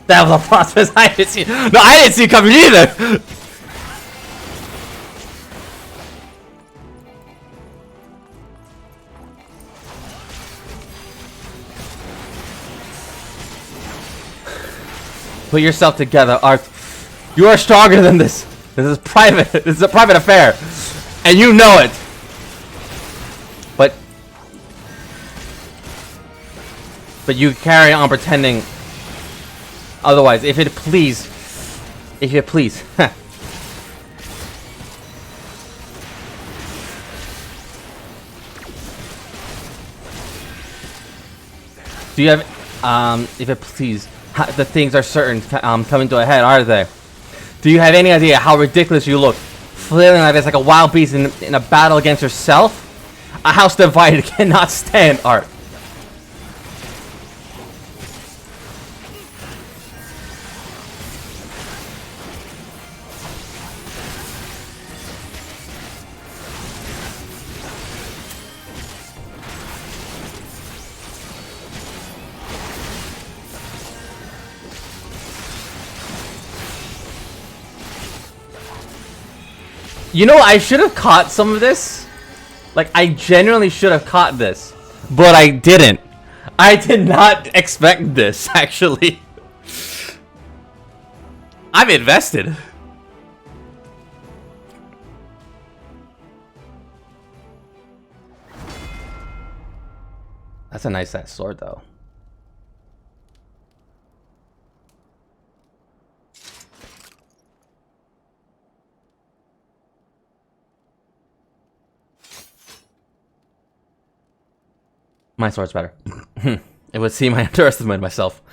That was a process I didn't see. No, I didn't see it coming either! Put yourself together, Art. You are stronger than this. This is private. This is a private affair. And you know it. But you carry on pretending otherwise. If it please. Do you have, if it please, the things are certain coming to a head, are they? Do you have any idea how ridiculous you look? Flailing like this like a wild beast in a battle against yourself? A house divided cannot stand, Art. You know, I should have caught some of this. Like, I genuinely should have caught this. But I didn't. I did not expect this, actually. I'm invested. That's a nice ass sword, though. My sword's better. It would seem I underestimated myself.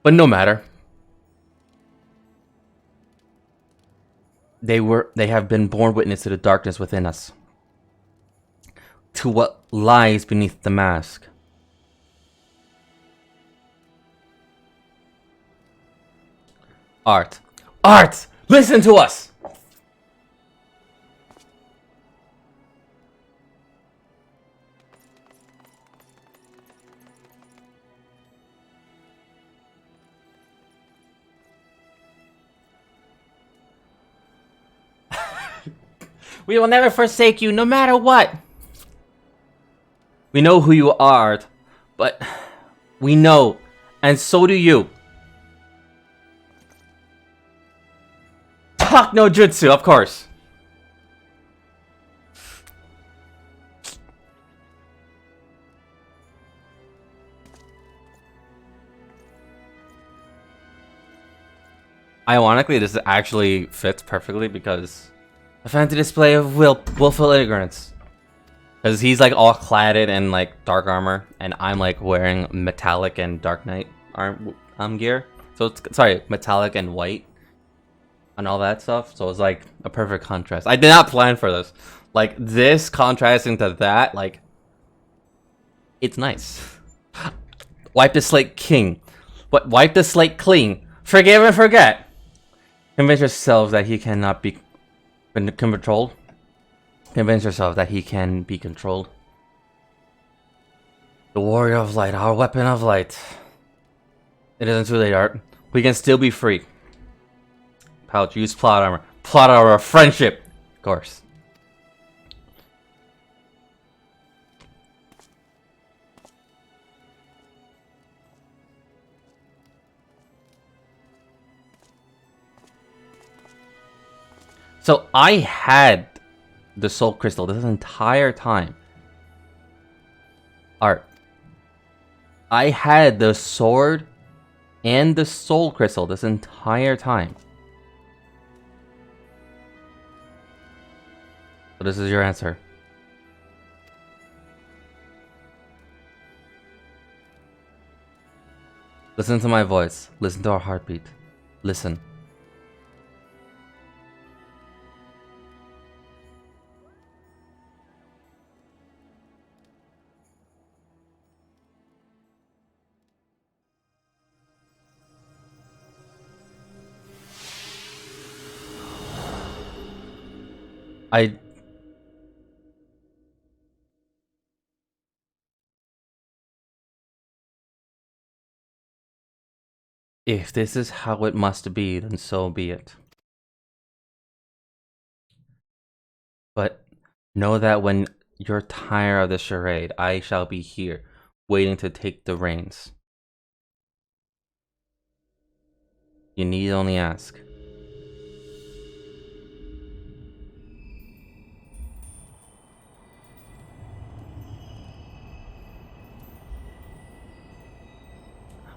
But no matter. They have been born witness to the darkness within us. To what lies beneath the mask. Art. Art! Listen to us! We will never forsake you, no matter what. We know who you are, but we know, and so do you. Talk no jutsu, of course. Ironically, this actually fits perfectly because a fancy display of willful ignorance. Because he's like all cladded in like dark armor, and I'm like wearing metallic and dark knight gear. So it's, sorry, metallic and white and all that stuff. So it's like a perfect contrast. I did not plan for this. Like this contrasting to that, like it's nice. Wipe the slate king. What? Wipe the slate clean. Forgive and forget. Convince yourselves that he cannot be controlled. Convince yourself that he can be controlled. The warrior of light, our weapon of light. It isn't too late, Art. We can still be free. Pouch, use plot armor. Plot armor of friendship. Of course. So I had the soul crystal this entire time. Art. I had the sword and the soul crystal this entire time. So this is your answer. Listen to my voice. Listen to our heartbeat. Listen. I... If this is how it must be, then so be it. But know that when you're tired of the charade, I shall be here, waiting to take the reins. You need only ask.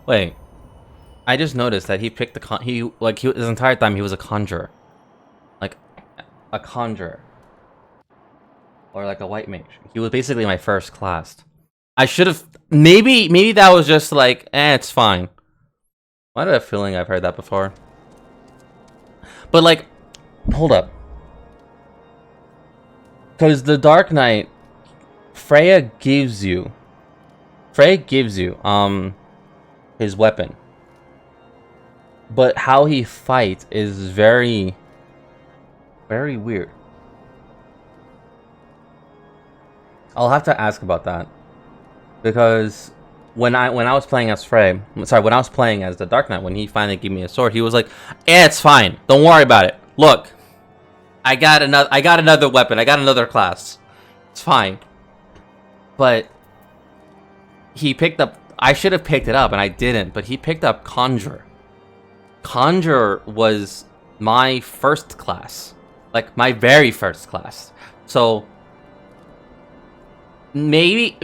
Wait, I just noticed that he picked the his entire time he was a conjurer. Like, a conjurer. Or like a white mage. He was basically my first class. I should have... Maybe that was just like, it's fine. Why do I have a feeling I've heard that before? But like, hold up. Because the Dark Knight, Freya gives you his weapon. But how he fights is very, very weird. I'll have to ask about that. Because when I was playing as when I was playing as the Dark Knight, when he finally gave me a sword, he was like, "Yeah, it's fine. Don't worry about it. Look, I got another weapon. I got another class. It's fine." But he picked up... I should have picked it up, and I didn't. But he picked up Conjurer. Conjurer was my first class. Like, my very first class. So... Maybe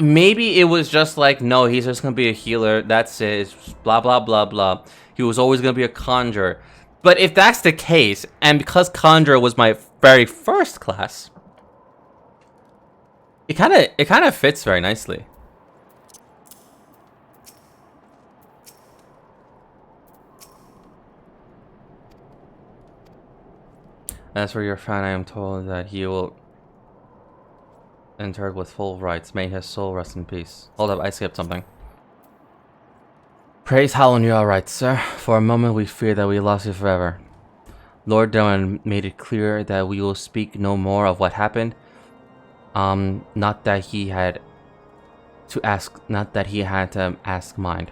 it was just like, no, he's just gonna be a healer, that's it, it's blah blah blah blah. He was always gonna be a conjurer. But if that's the case, and because conjurer was my very first class, it kind of fits very nicely. As for your friend, I am told that he will interred with full rights. May his soul rest in peace. Hold up, I skipped something. Praise Halloween, you're alright, sir. For a moment we feared that we lost you forever. Lord Derwin made it clear that we will speak no more of what happened. Not that he had to ask mind.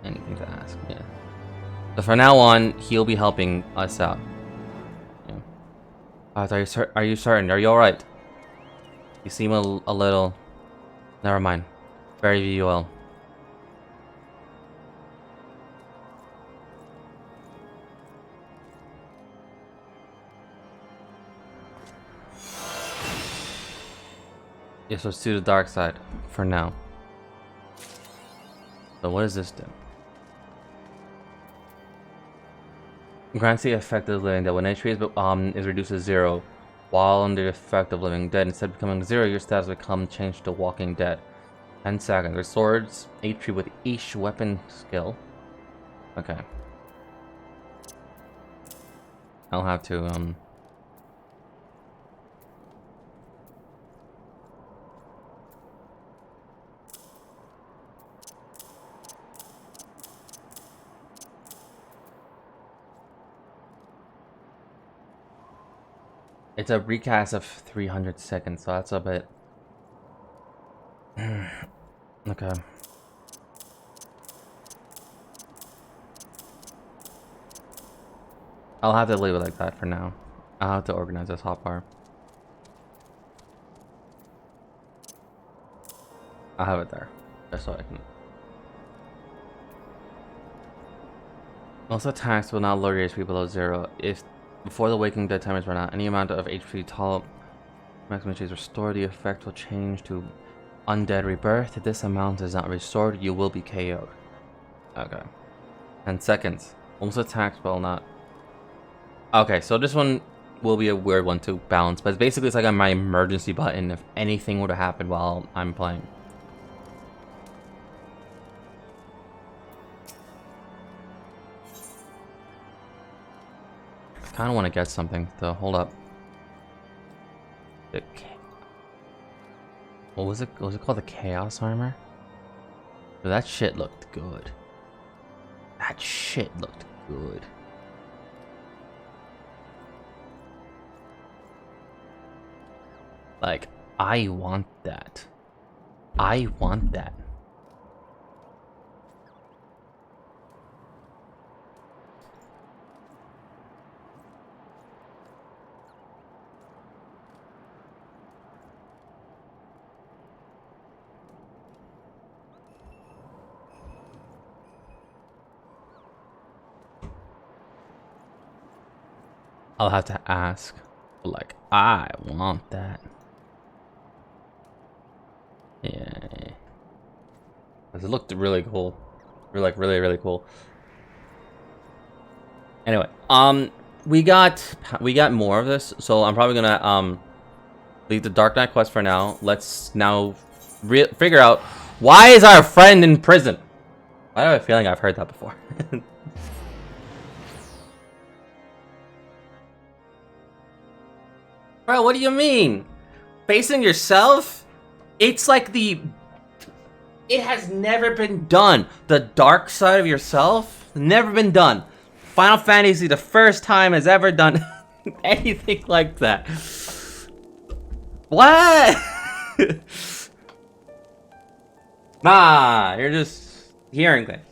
Anything to ask, yeah. So from now on, he'll be helping us out. Are you certain? Are you alright? You seem a little... Never mind. Very well. Yes, let's do the dark side for now. So what does this do? Grants the effect of living dead. When HP is reduced to 0 while under the effect of living dead, instead of becoming 0, your stats become changed to walking dead. 10 seconds. Restores HP with each weapon skill. Okay. I'll have to It's a recast of 300 seconds, so that's a bit... Okay. I'll have to leave it like that for now. I'll have to organize this hotbar. I'll have it there, just so I can... Most attacks will not lower your HP below 0. If before the Waking Dead timers run out, any amount of HP total maximum HP is restored, the effect will change to Undead Rebirth. If this amount is not restored, you will be KO'd. Okay. 10 seconds. Almost attacks will not... Okay, so this one will be a weird one to balance, but basically it's like my emergency button if anything were to happen while I'm playing. I kind of want to get something, though. Hold up. What was it? Was it called the Chaos Armor? But that shit looked good. That shit looked good. Like, I want that. I want that. I'll have to ask. But like, I want that. Yeah. It looked really cool. Really cool. Anyway, we got more of this, so I'm probably gonna leave the Dark Knight quest for now. Let's now figure out why is our friend in prison. I have a feeling I've heard that before. Bro, what do you mean? Facing yourself? It's like it has never been done. The dark side of yourself, never been done. Final Fantasy, the first time has ever done anything like that. What? Nah, you're just hearing things.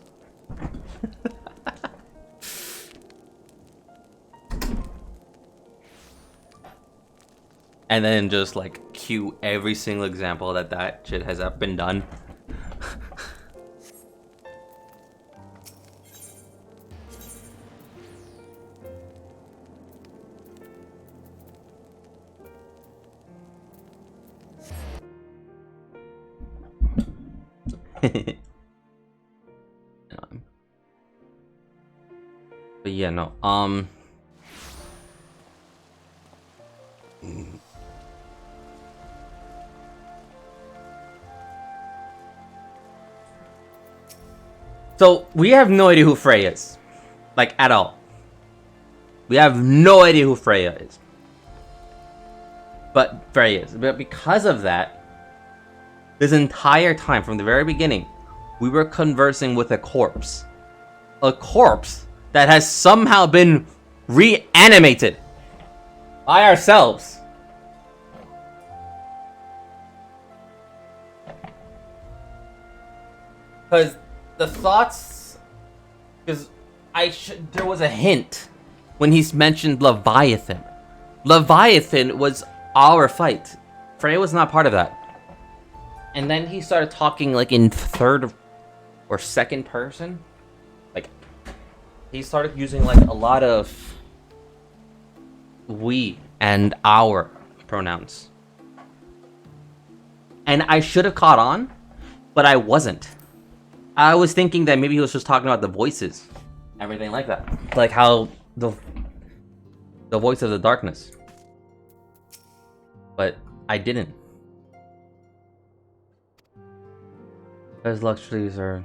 And then just like cue every single example that shit has been done. But yeah, no. So we have no idea who Freya is, like at all. We have no idea who Freya is. But Freya is. But because of that, this entire time from the very beginning, we were conversing with a corpse. A corpse that has somehow been reanimated by ourselves. Because the thoughts, because there was a hint when he mentioned Leviathan. Leviathan was our fight. Freya was not part of that. And then he started talking like in third or second person. Like, he started using like a lot of we and our pronouns. And I should have caught on, but I wasn't. I was thinking that maybe he was just talking about the voices, everything like that, like how the voice of the darkness. But I didn't. As luxuries are,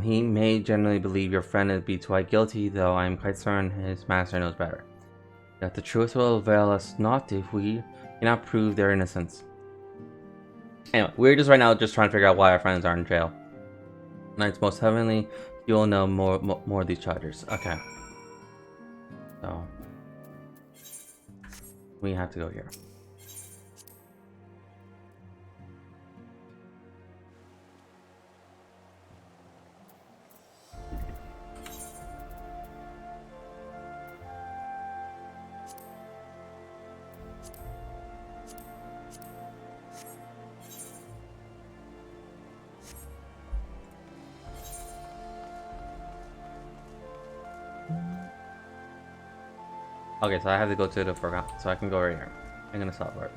he may generally believe your friend to be quite guilty, though I am quite certain his master knows better. Yet the truth will avail us not if we cannot prove their innocence. Anyway, we're just right now just trying to figure out why our friends are in jail. Knight's most heavenly, you will know more of these charges. Okay. So we have to go here. Okay, so I have to go to the forgot, so I can go right here. I'm gonna stop right.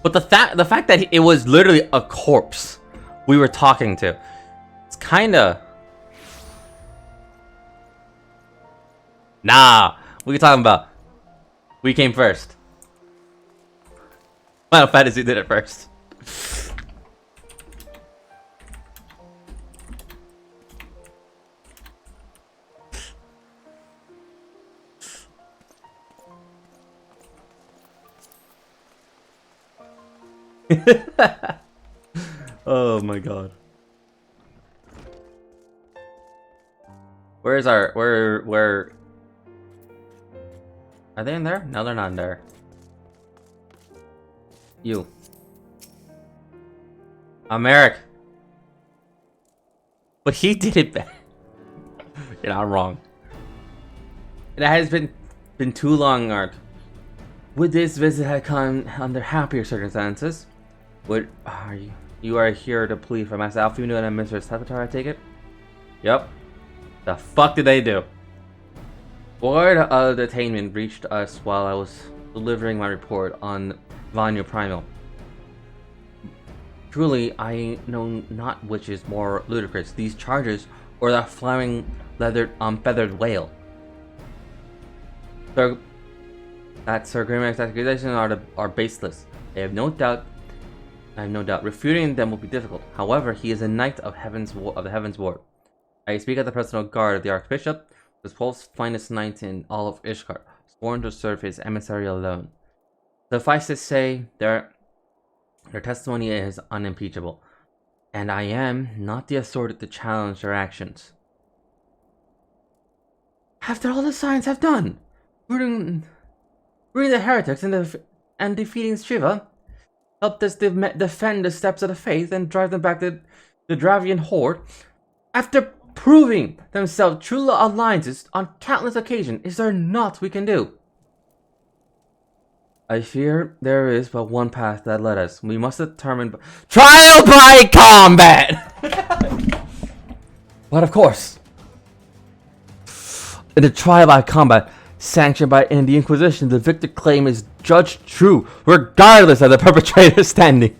But the fact that it was literally a corpse we were talking to, it's kinda. Nah, what are you talking about? We came first. Final Fantasy did it first. Oh my god. Where Are they in there? No, they're not in there. You. Merrick. But he did it better. You're not wrong. It has been too long, Art. Would this visit have come under happier circumstances? Would you are here to plead for Master Alfino and Mr. Savitar, I take it? Yep. The fuck did they do? Word of detainment reached us while I was delivering my report on Vanya Primal. Truly, I know not which is more ludicrous, these charges or the flying feathered whale. Sir Grimmer's accusations are baseless. I have no doubt. Refuting them will be difficult. However, he is a knight of the Heavensward. I speak as the personal guard of the Archbishop, the 12th finest knight in all of Ishkar, sworn to serve his emissary alone. Suffice to say, their testimony is unimpeachable, and I am not the authority to challenge their actions. After all the signs have done, rooting the heretics and defeating Shiva, helped us defend the steps of the faith and drive them back to the Dravian horde. After proving themselves true alliances on countless occasions, is there naught we can do? I fear there is but one path that led us. We must determine trial by combat! But of course, in the trial by combat, sanctioned by the Inquisition, the victor claim is judged true, regardless of the perpetrator's standing.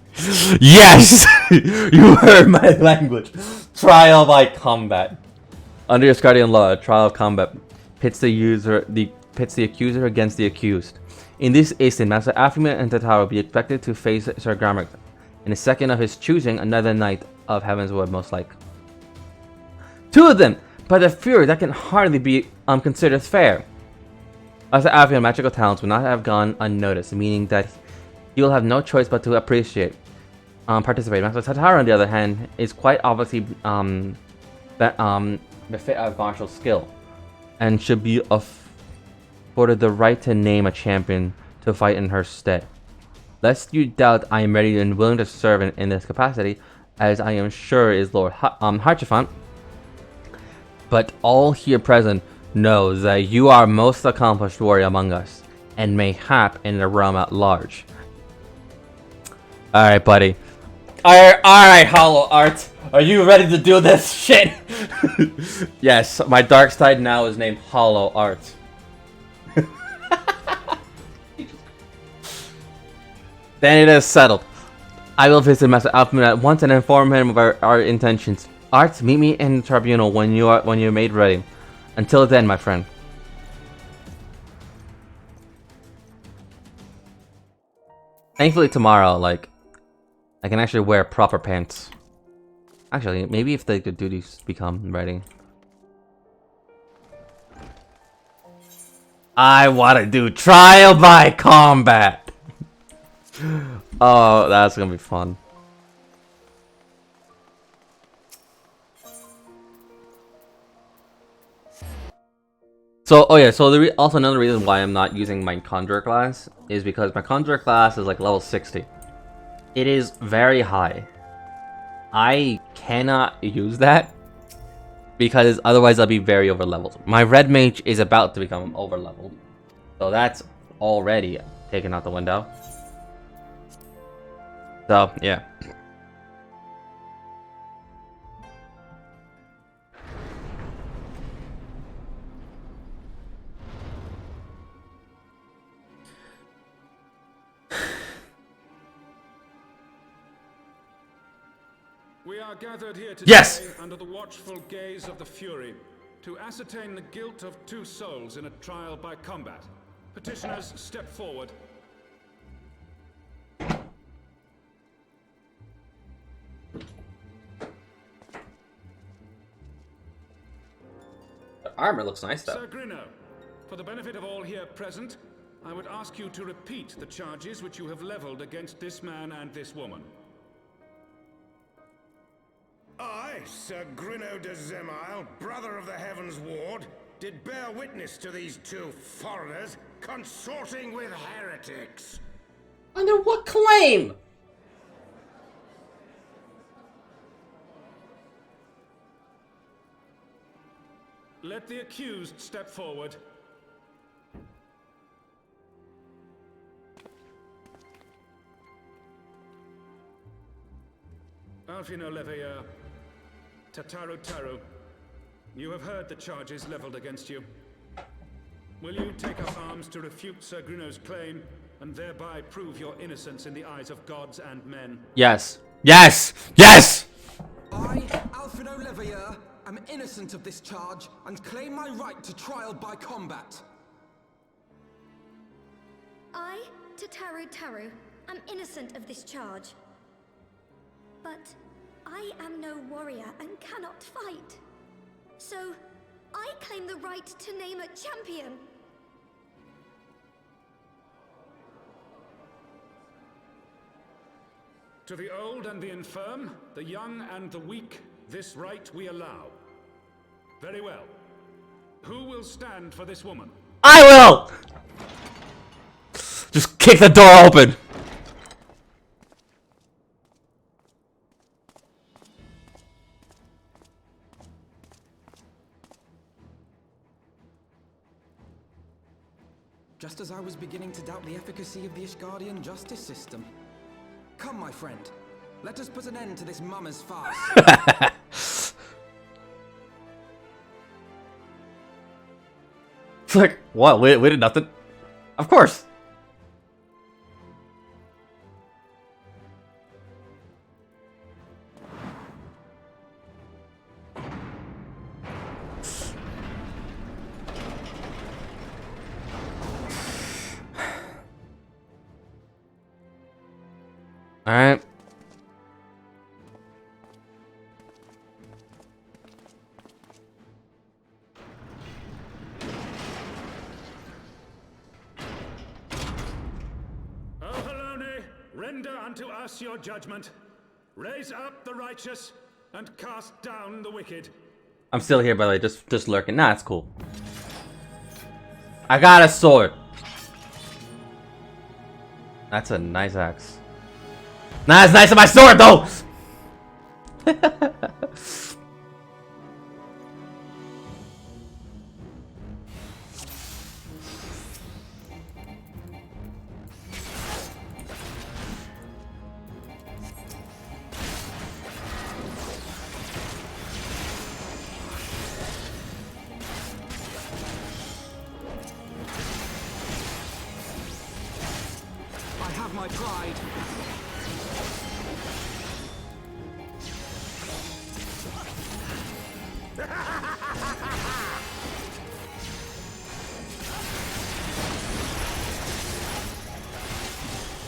Yes! You heard my language. Trial by combat. Under Asgardian law, trial of combat pits the accuser against the accused. In this instant, Master Afima and Tatara will be expected to face Sir Grammark. In a second of his choosing, another knight of Heavensward most like. Two of them! By the fury, that can hardly be considered fair. Master Afima's magical talents will not have gone unnoticed, meaning that he will have no choice but to participate. Master Tatara, on the other hand, is quite obviously befit of martial skill, and should be afforded the right to name a champion to fight in her stead. Lest you doubt, I am ready and willing to serve in this capacity, as I am sure is Lord Harchifant. But all here present knows that you are most accomplished warrior among us, and mayhap in the realm at large. Alright, buddy. Alright, Hollow Art. Are you ready to do this shit? Yes, my dark side now is named Hollow Art. Then it is settled. I will visit Master Alfman at once and inform him of our intentions. Art, meet me in the tribunal when you're made ready. Until then, my friend. Thankfully tomorrow, like, I can actually wear proper pants. Actually, maybe if the duties become ready. I want to do trial by combat. Oh, that's gonna be fun. So, oh yeah, so also another reason why I'm not using my Conjurer class is because my Conjurer class is like level 60. It is very high. I cannot use that because otherwise I'll be very overleveled. My Red Mage is about to become overleveled, so that's already taken out the window. So, yeah. We are gathered here today under the watchful gaze of the Fury to ascertain the guilt of 2 souls in a trial by combat. Petitioners, step forward. The armor looks nice though. Sir Grino, for the benefit of all here present, I would ask you to repeat the charges which you have leveled against this man and this woman. I, Sir Grino de Zemile, brother of the Heavensward, did bear witness to these two foreigners consorting with heretics. Under what claim? Let the accused step forward. Alfino Leveilleur, Tataru, you have heard the charges leveled against you. Will you take up arms to refute Sir Gruno's claim, and thereby prove your innocence in the eyes of gods and men? Yes. Yes! Yes! I, Alfino Leveilleur, am innocent of this charge and claim my right to trial by combat. I, Tataru, am innocent of this charge. But I am no warrior and cannot fight. So, I claim the right to name a champion. To the old and the infirm, the young and the weak, this right we allow. Very well. Who will stand for this woman? I will! Just kick the door open! Just as I was beginning to doubt the efficacy of the Ishgardian justice system. Come, my friend. Let us put an end to this mummer's farce. It's like, what? We did nothing? Of course! Alright. O Halone, render unto us your judgment. Raise up the righteous and cast down the wicked. I'm still here, by the way, just lurking. Nah, it's cool. I got a sword. That's a nice axe. Nah, it's nice on my sword though! I have my pride.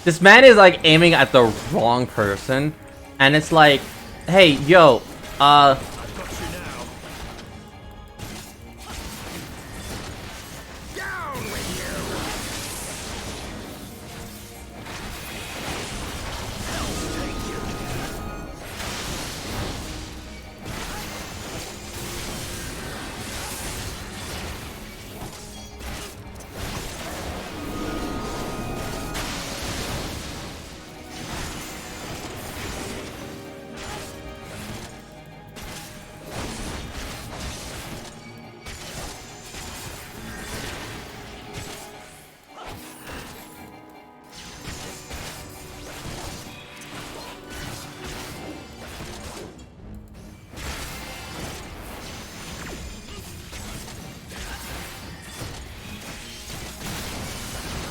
This man is like aiming at the wrong person, and it's like, hey, yo, I've got you now. Down with you!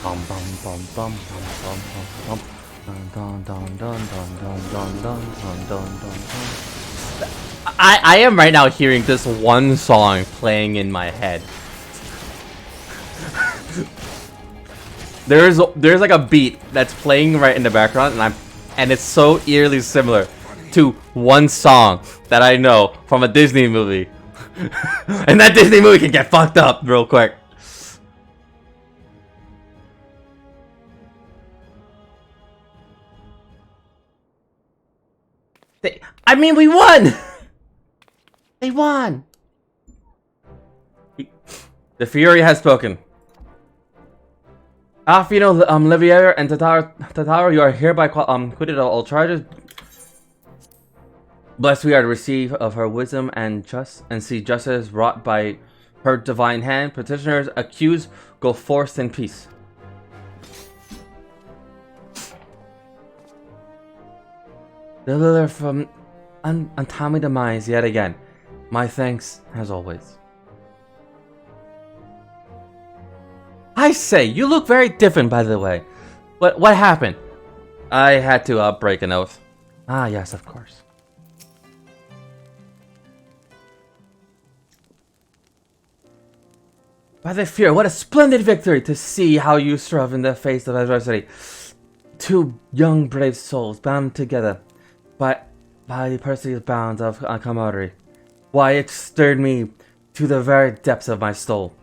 bum bum bum bum bum bum bum bum dun dun dun dun dun dun dun dun dun dun dun. I am right now hearing this one song playing in my head. There's like a beat that's playing right in the background, and it's so eerily similar to one song that I know from a Disney movie. And that Disney movie can get fucked up real quick. I mean, we won! They won! The Fury has spoken. Alfino, Livier, and Tataro, you are hereby quitted of all charges. Blessed we are to receive of her wisdom and see justice wrought by her divine hand. Petitioners accused go forth in peace. Deliver from untimely demise yet again. My thanks as always. I say, you look very different, by the way. What happened? I had to break an oath. Ah, yes, of course. By the fear, what a splendid victory to see how you strove in the face of adversity. Two young brave souls bound together by the Perseus bounds of camaraderie. Why, it stirred me to the very depths of my soul.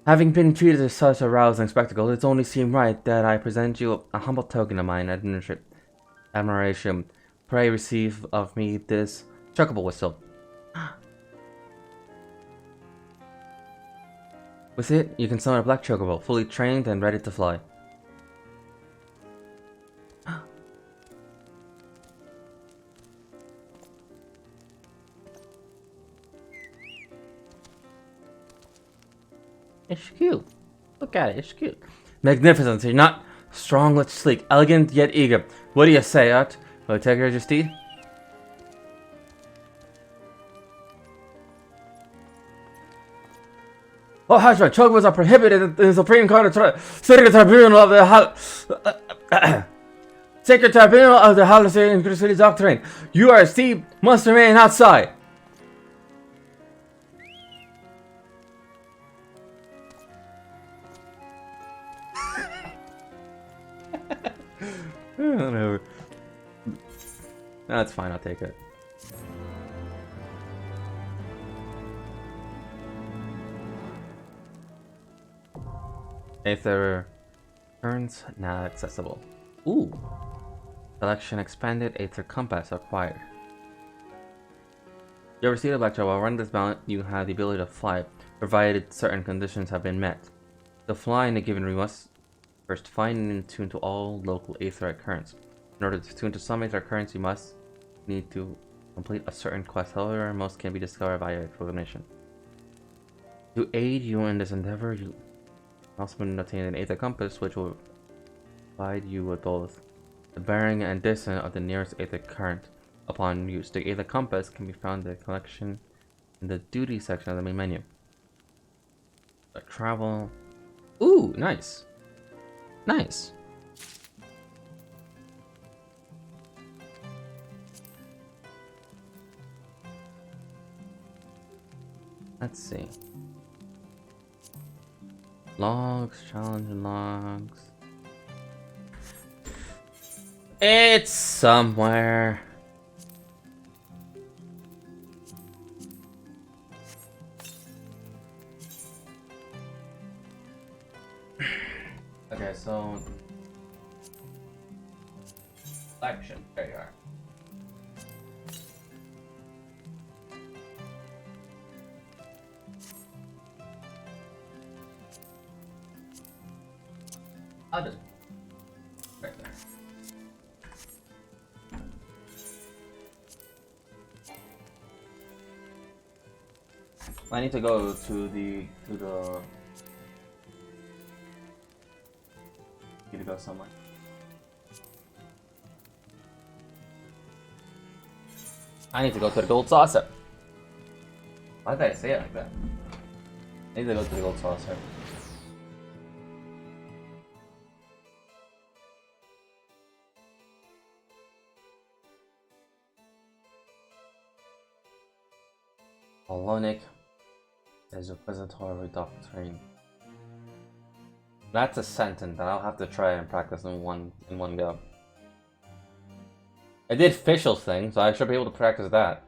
Having been treated to such a rousing spectacle, it only seemed right that I present you a humble token of mine admiration. Pray receive of me this chocobo whistle. With it, you can summon a black chocobo, fully trained and ready to fly. It's cute. Look at it, it's cute. Magnificent, you're not strong but sleek, elegant yet eager. What do you say, Art? Will you take her as your steed? Oh, Hashra, chocobos are prohibited in the Supreme Court Sacred Tribunal of the Sacred Tribunal of the Halcyon and City Doctrine. You are a steed, must remain outside. Whatever. That's fine, I'll take it. Aether turns now accessible. Ooh. Selection expanded, Aether Compass acquired. You have received a lecture. While running this mount, you have the ability to fly, provided certain conditions have been met. To fly in a given room, you must first find and tune to all local Aetheric currents. In order to tune to some Aetheric currents, you must need to complete a certain quest. However, most can be discovered via exploration. To aid you in this endeavor, you also obtain an Aether Compass, which will provide you with both the bearing and distance of the nearest Aether current. Upon use, the Aether Compass can be found in the collection in the duty section of the main menu. Travel. Ooh, nice. Nice. Let's see. Logs, challenge logs. It's somewhere. Okay, so action. There you are. I'll just right there. I need to go to the need to go somewhere. I need to go to the gold saucer. Why did I say it like that? I need to go to the gold saucer. Polonic is a repository doctrine. That's a sentence that I'll have to try and practice in one go. I did official thing, so I should be able to practice that.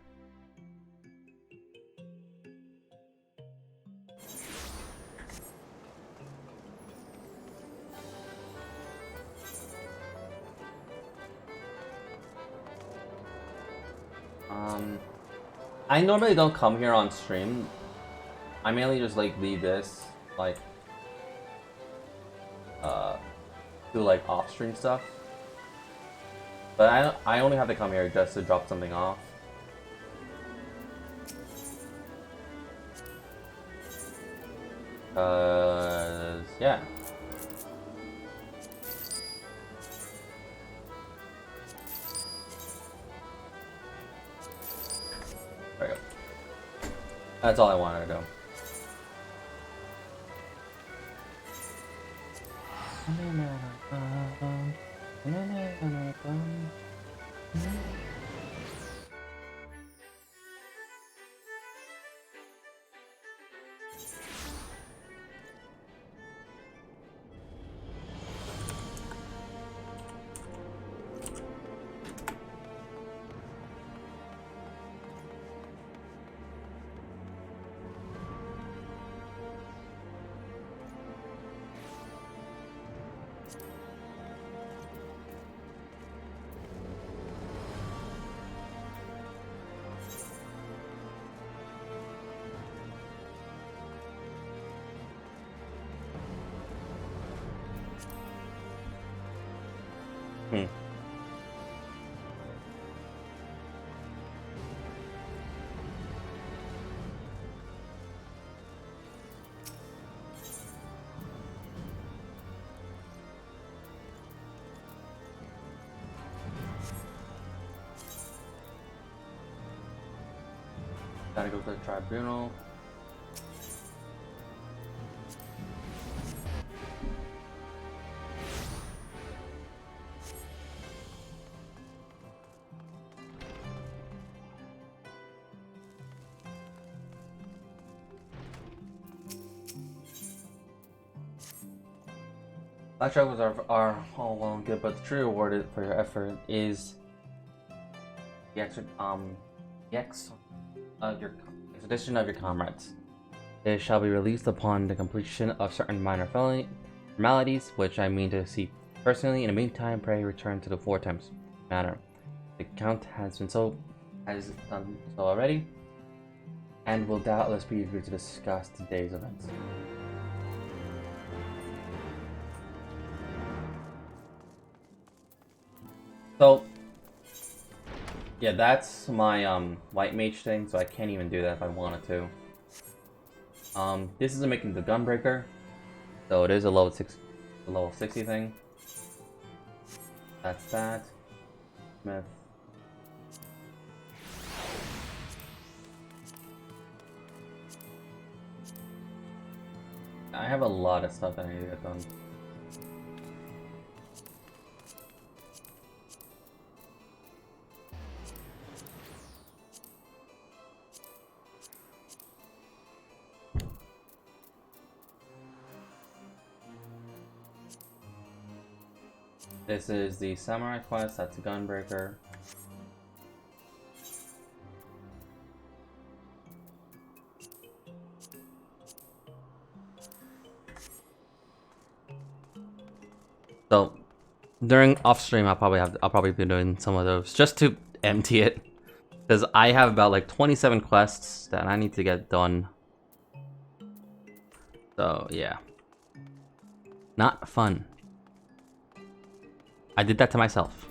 I normally don't come here on stream I mainly just like leave this like do like off-stream stuff. But I only have to come here just to drop something off. Yeah. There we go. That's all I wanted to do. Gotta go to the tribunal. Black travels are all well and good, but the true reward for your effort is the extradition of your comrades. They shall be released upon the completion of certain minor formalities, which I mean to see personally. In the meantime, pray return to the 4 times manner. The Count has done so already, and will doubtless be eager to discuss today's events. So, yeah, that's my white mage thing, so I can't even do that if I wanted to. This isn't making the gunbreaker, so it is a level 60 thing. That's that. Smith. I have a lot of stuff that I need to get done. This is the Samurai quest, that's a gunbreaker. So during off stream I'll probably be doing some of those just to empty it. Because I have about like 27 quests that I need to get done. So yeah. Not fun. I did that to myself.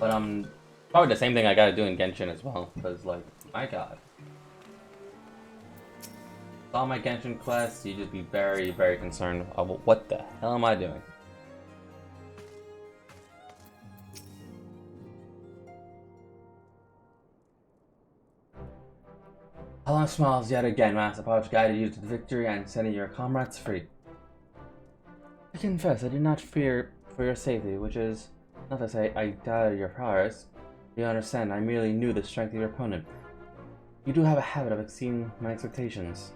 But probably the same thing I gotta do in Genshin as well, because like, my god. With all my Genshin quests, you just be very, very concerned about what the hell am I doing? Allah smiles yet again, Master Pouch guided you to the victory and setting your comrades free. I confess, I did not fear for your safety, which is not to say I doubted your prowess. You understand, I merely knew the strength of your opponent. You do have a habit of exceeding my expectations.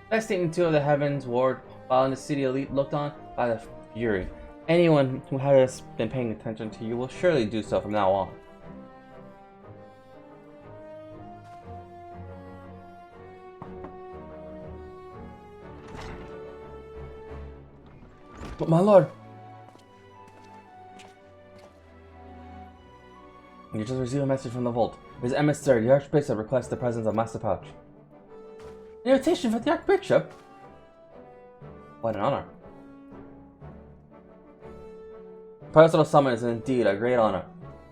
Besting 2 of the Heavensward, while in the city elite looked on by the fury. Anyone who has been paying attention to you will surely do so from now on. But my lord, you just received a message from the vault. His emissary, the Archbishop, requests the presence of Master Pouch. An invitation for the Archbishop? What an honor. Personal summon is indeed a great honor,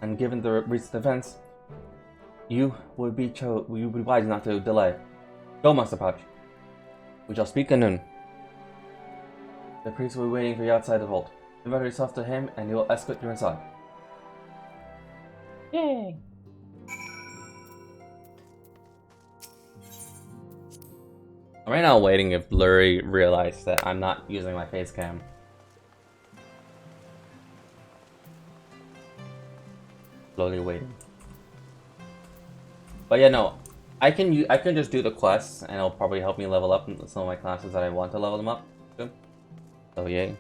and given the recent events, you would be wise not to delay. Go, Master Pouch. We shall speak anon. The priest will be waiting for you outside the vault. Invite yourself to him, and he will escort you inside. Yay! I'm right now waiting if Blurry realized that I'm not using my face cam. Slowly waiting. But yeah, no, I can just do the quests, and it'll probably help me level up in some of my classes that I want to level them up. Good. So yay.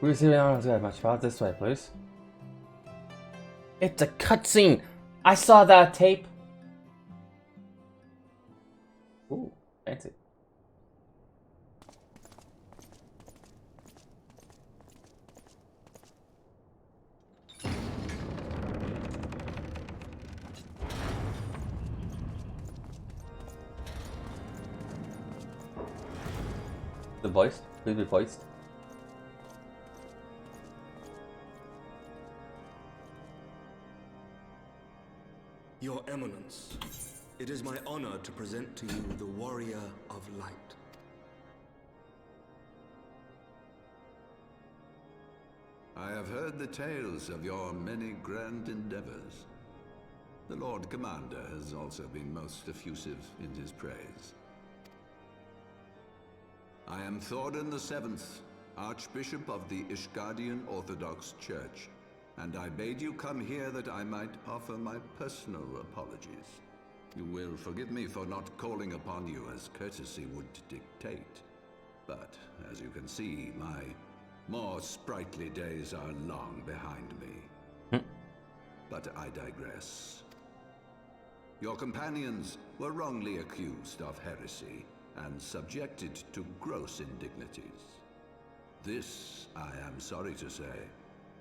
We're receiving honors that much about this way, please. It's a cutscene! I saw that tape! Ooh, fancy. The voice? Please be voiced. Your Eminence, it is my honor to present to you the Warrior of Light. I have heard the tales of your many grand endeavors. The Lord Commander has also been most effusive in his praise. I am Thordan VII, Archbishop of the Ishgardian Orthodox Church, and I bade you come here that I might offer my personal apologies. You will forgive me for not calling upon you as courtesy would dictate. But, as you can see, my more sprightly days are long behind me. But I digress. Your companions were wrongly accused of heresy and subjected to gross indignities. This, I am sorry to say,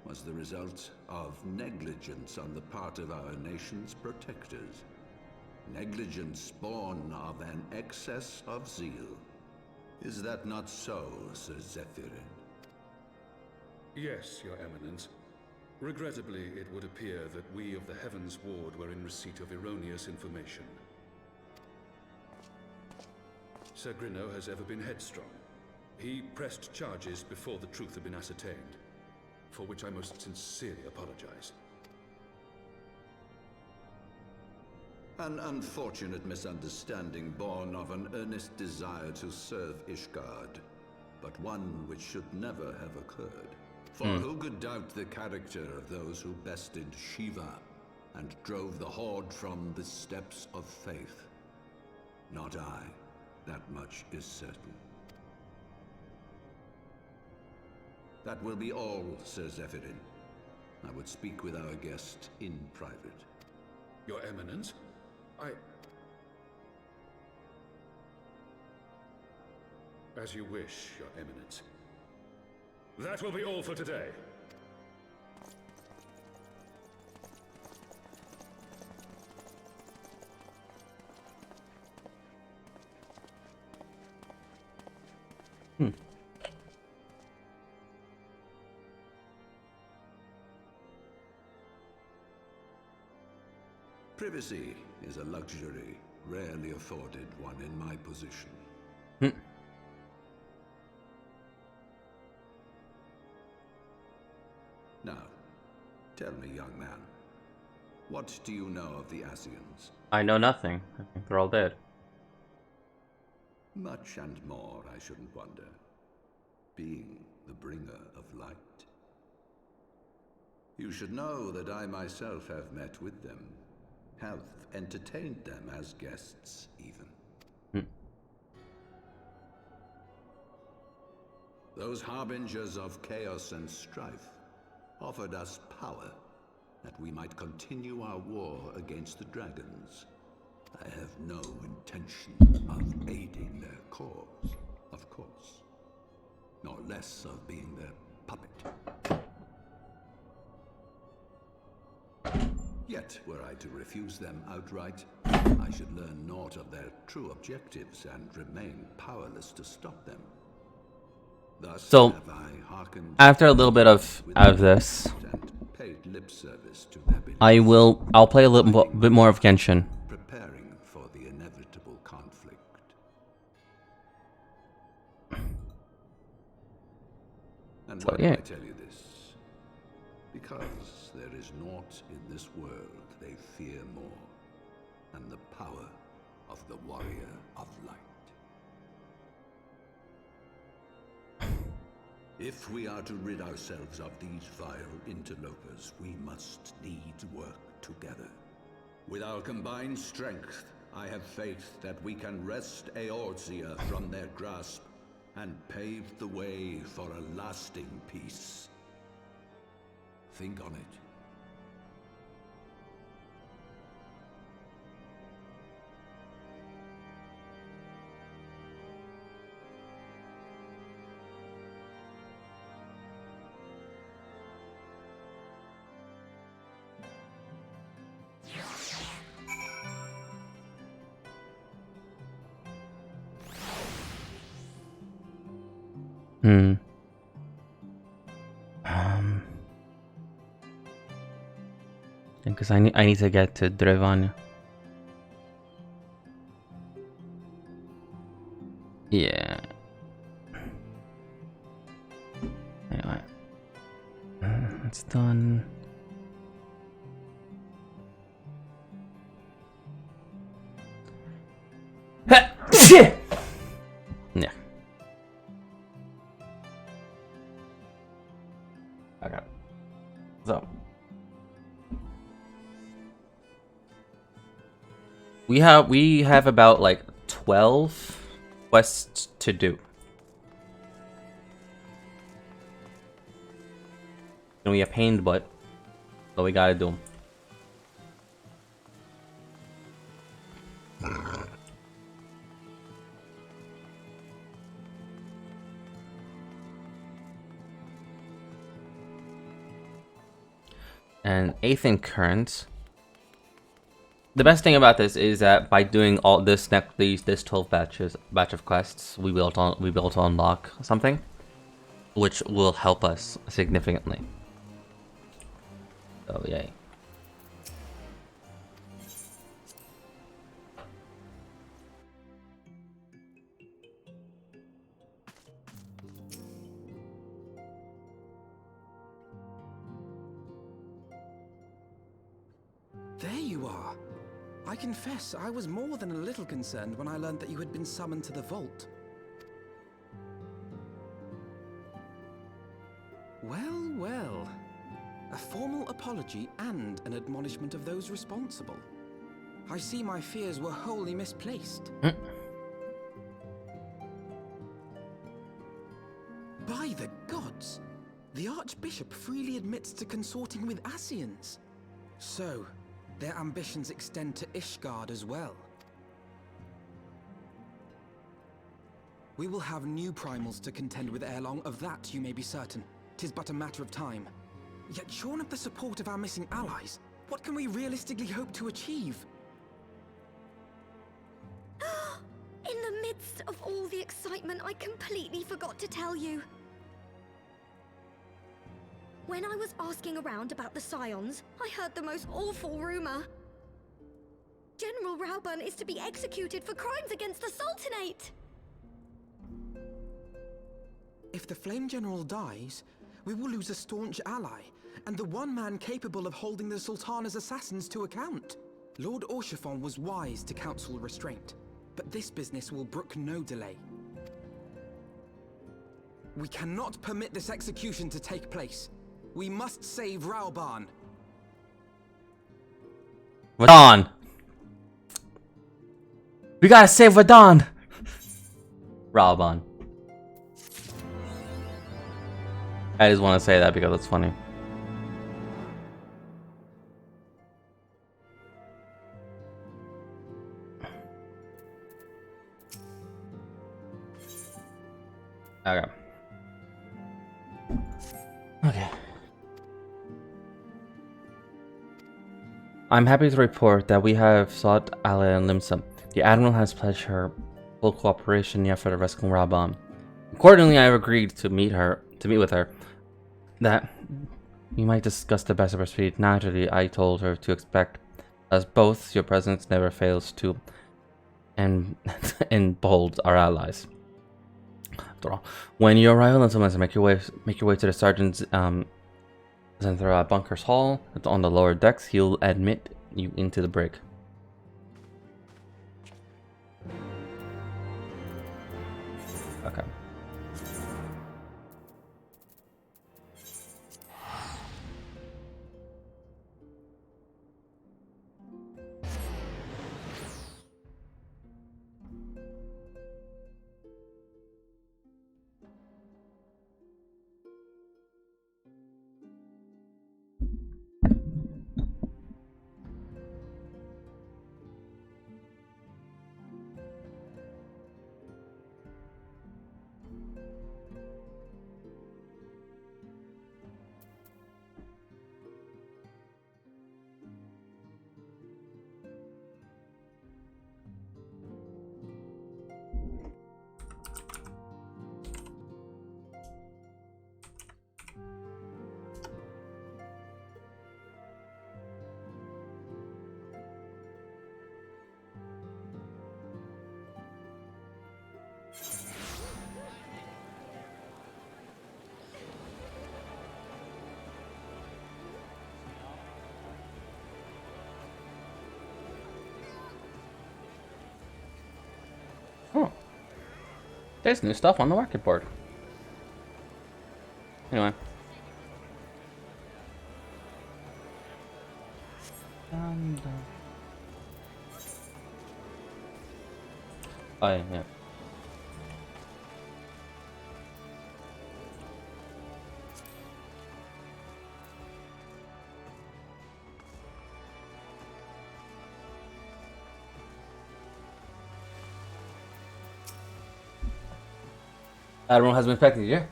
was the result of negligence on the part of our nation's protectors. Negligence born of an excess of zeal. Is that not so, Sir Zephyrin? Yes, Your Eminence. Regrettably, it would appear that we of the Heavensward were in receipt of erroneous information. Sir Grinno has ever been headstrong. He pressed charges before the truth had been ascertained, for which I most sincerely apologize. An unfortunate misunderstanding born of an earnest desire to serve Ishgard, but one which should never have occurred. For who could doubt the character of those who bested Shiva and drove the Horde from the steps of faith? Not I. That much is certain. That will be all, Sir Zephyrin. I would speak with our guest in private. Your Eminence, As you wish, Your Eminence. That will be all for today. Privacy is a luxury rarely afforded one in my position. Now, tell me, young man, what do you know of the Asians? I know nothing. I think they're all dead. Much and more, I shouldn't wonder. Being the bringer of light. You should know that I myself have met with them. have entertained them as guests, even. Those harbingers of chaos and strife offered us power that we might continue our war against the dragons. I have no intention of aiding their cause, of course, nor less of being their puppet. Yet, were I to refuse them outright, I should learn naught of their true objectives and remain powerless to stop them. Thus So, have I hearkened after a little bit of this, and paid lip service to their beliefs, I'll play a little bit more of Genshin. preparing for the inevitable conflict. And So, why do yeah. I tell you this? Because there is naught in this world they fear more than the power of the warrior of light. If we are to rid ourselves of these vile interlopers, we must needs work together. With our combined strength, I have faith that we can wrest Eorzea from their grasp and pave the way for a lasting peace. Think on it. Because I need to get to Drevan. Yeah. Anyway, it's done. Yeah. Okay. So we have about like 12 quests to do. And we have pained, but we gotta do them. And 8th in current. The best thing about this is that by doing all this this 12 batch of quests, we will be able to unlock something, which will help us significantly. So yay. There you are. I confess, I was more than a little concerned when I learned that you had been summoned to the vault. Well, well. A formal apology and an admonishment of those responsible. I see my fears were wholly misplaced. By the gods! The Archbishop freely admits to consorting with Ascians. So, their ambitions extend to Ishgard as well. We will have new primals to contend with ere long, of that you may be certain. 'Tis but a matter of time. Yet shorn of the support of our missing allies, what can we realistically hope to achieve? In the midst of all the excitement, I completely forgot to tell you. When I was asking around about the Scions, I heard the most awful rumor. General Rauburn is to be executed for crimes against the Sultanate! If the Flame General dies, we will lose a staunch ally, and the one man capable of holding the Sultana's assassins to account. Lord Orshafon was wise to counsel restraint, but this business will brook no delay. We cannot permit this execution to take place. We must save Rauburn. Radon! We gotta save Radon! Ralbon. I just want to say that because it's funny. Okay. Okay. I'm happy to report that we have sought ally in Limsa. The Admiral has pledged her full cooperation in the effort of rescuing Rabban. Accordingly, I have agreed to meet with her. That we might discuss the best of her speed. Naturally, I told her to expect us both. Your presence never fails to embolden our allies. When you arrive in Limsa, make your way to the sergeant's bunker's hall. On the lower decks, he'll admit you into the brig. Okay. Oh. There's new stuff on the market board. Anyway. Oh, yeah. Admiral has been expecting you.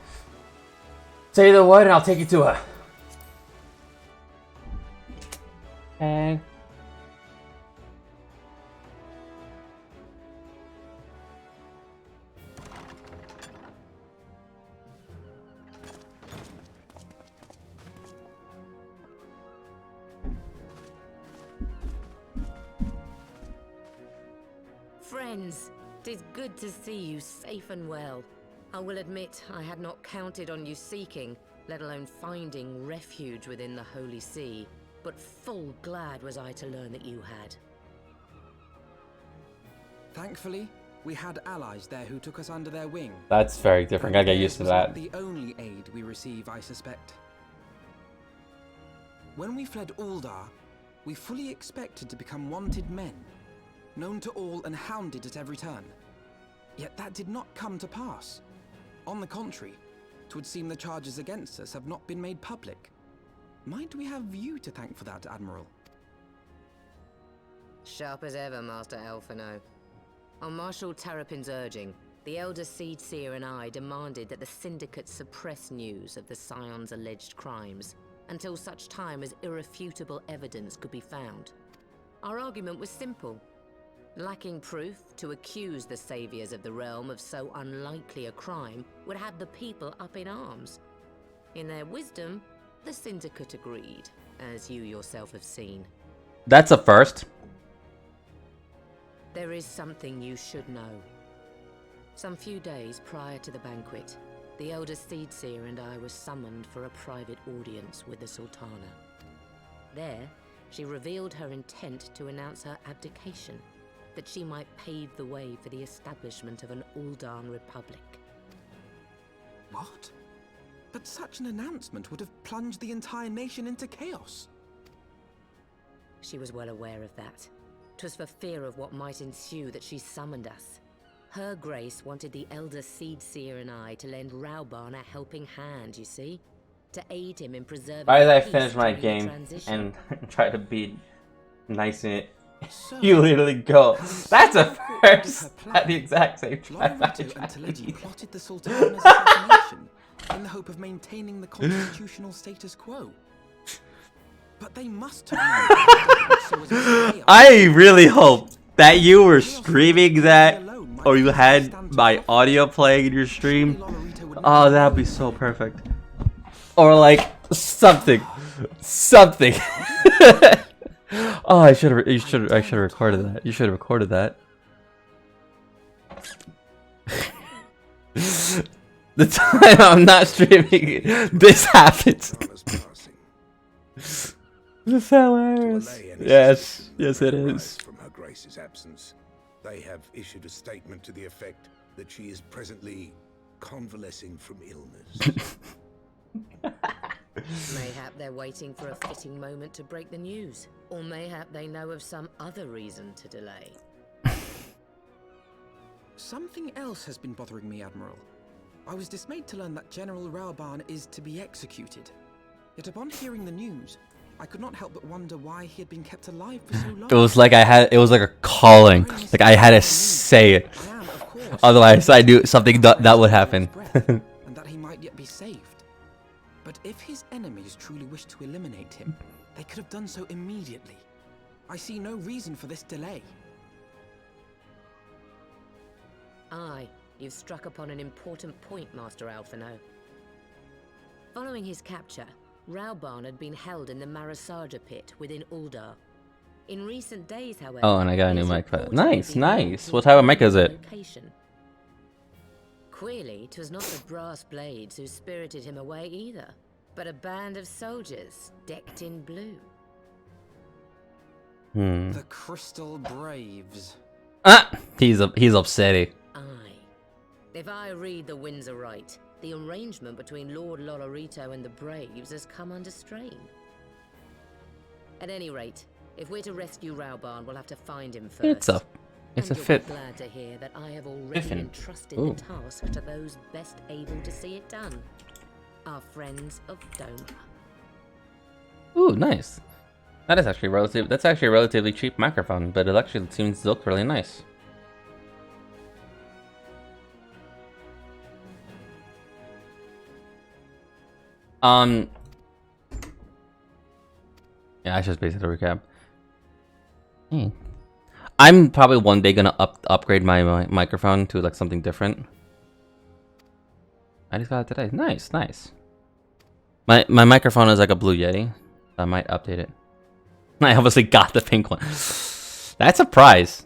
Say the word and I'll take you to her. Okay. Friends, 'tis good to see you safe and well. I will admit I had not counted on you seeking, let alone finding refuge within the Holy See, but full glad was I to learn that you had. Thankfully, we had allies there who took us under their wing. That's very different. I get used to that. The only aid we receive, I suspect. When we fled Uldar, we fully expected to become wanted men, known to all and hounded at every turn. Yet that did not come to pass. On the contrary, 'twould seem the charges against us have not been made public. Might we have you to thank for that, Admiral? Sharp as ever, Master Alphino. On Marshal Terrapin's urging, the Elder Seedseer and I demanded that the Syndicate suppress news of the Scion's alleged crimes until such time as irrefutable evidence could be found. Our argument was simple. Lacking proof, to accuse the saviors of the realm of so unlikely a crime would have the people up in arms. In their wisdom, the Syndicate agreed, as you yourself have seen. That's a first. There is something you should know. Some few days prior to the banquet, the Elder Seedseer and I were summoned for a private audience with the Sultana. There, she revealed her intent to announce her abdication, that she might pave the way for the establishment of an Uldan Republic. What? But such an announcement would have plunged the entire nation into chaos. She was well aware of that. 'Twas for fear of what might ensue that she summoned us. Her Grace wanted the Elder Seed Seer and I to lend Rauban a helping hand, you see? To aid him in preserving Why did I peace finish my during the game transition. and try to be nice in it? So, You literally go. That's a so important to first her plan, at the exact same time. I Lorito and tried to Teleji eat. plotted the Sultana's assassination in the hope of maintaining the constitutional status quo. But they must have known so was chaos. I really hope that you were streaming that, or you had my audio playing in your stream. Oh, that'd be so perfect. Or like something. Oh, I should have recorded that. You should have recorded that. The time I'm not streaming, this happens. This is hilarious. Yes, yes it is. From Her Grace's absence, they have issued a statement to the effect that she is presently convalescing from illness. Mayhap they're waiting for a fitting moment to break the news. Or mayhap they know of some other reason to delay. Something else has been bothering me, Admiral. I was dismayed to learn that General Rauban is to be executed. Yet upon hearing the news, I could not help but wonder why he had been kept alive for so long. It was like it was like a calling. Like I had to say it. I am, of course, Otherwise I knew something that would happen. and that he might yet be saved. But if his enemies truly wished to eliminate him, they could have done so immediately. I see no reason for this delay. Aye, you've struck upon an important point, Master Alphino. Following his capture, Rauban had been held in the Marasaja pit within Uldar. In recent days, however... Oh, and I got a he new has mic. reportedly Nice, been nice. moved What to type of mic is a it? location. Queerly, 'twas not the brass blades who spirited him away either, but a band of soldiers decked in blue. The Crystal Braves. Ah, he's upsetty. Aye. If I read the winds aright, the arrangement between Lord Lolorito and the Braves has come under strain. At any rate, if we're to rescue Rauban, we'll have to find him first. It's a And you'll fit. be glad to hear that I have already Fiffin. entrusted Ooh. the task to those best able to see it done. Our friends of Doma. Ooh, nice. That's actually a relatively cheap microphone, but it actually seems to look really nice. Yeah, I should basically recap. I'm probably one day gonna upgrade my microphone to like something different. I just got it today. Nice, nice. My microphone is like a Blue Yeti. I might update it. I obviously got the pink one. That's a prize.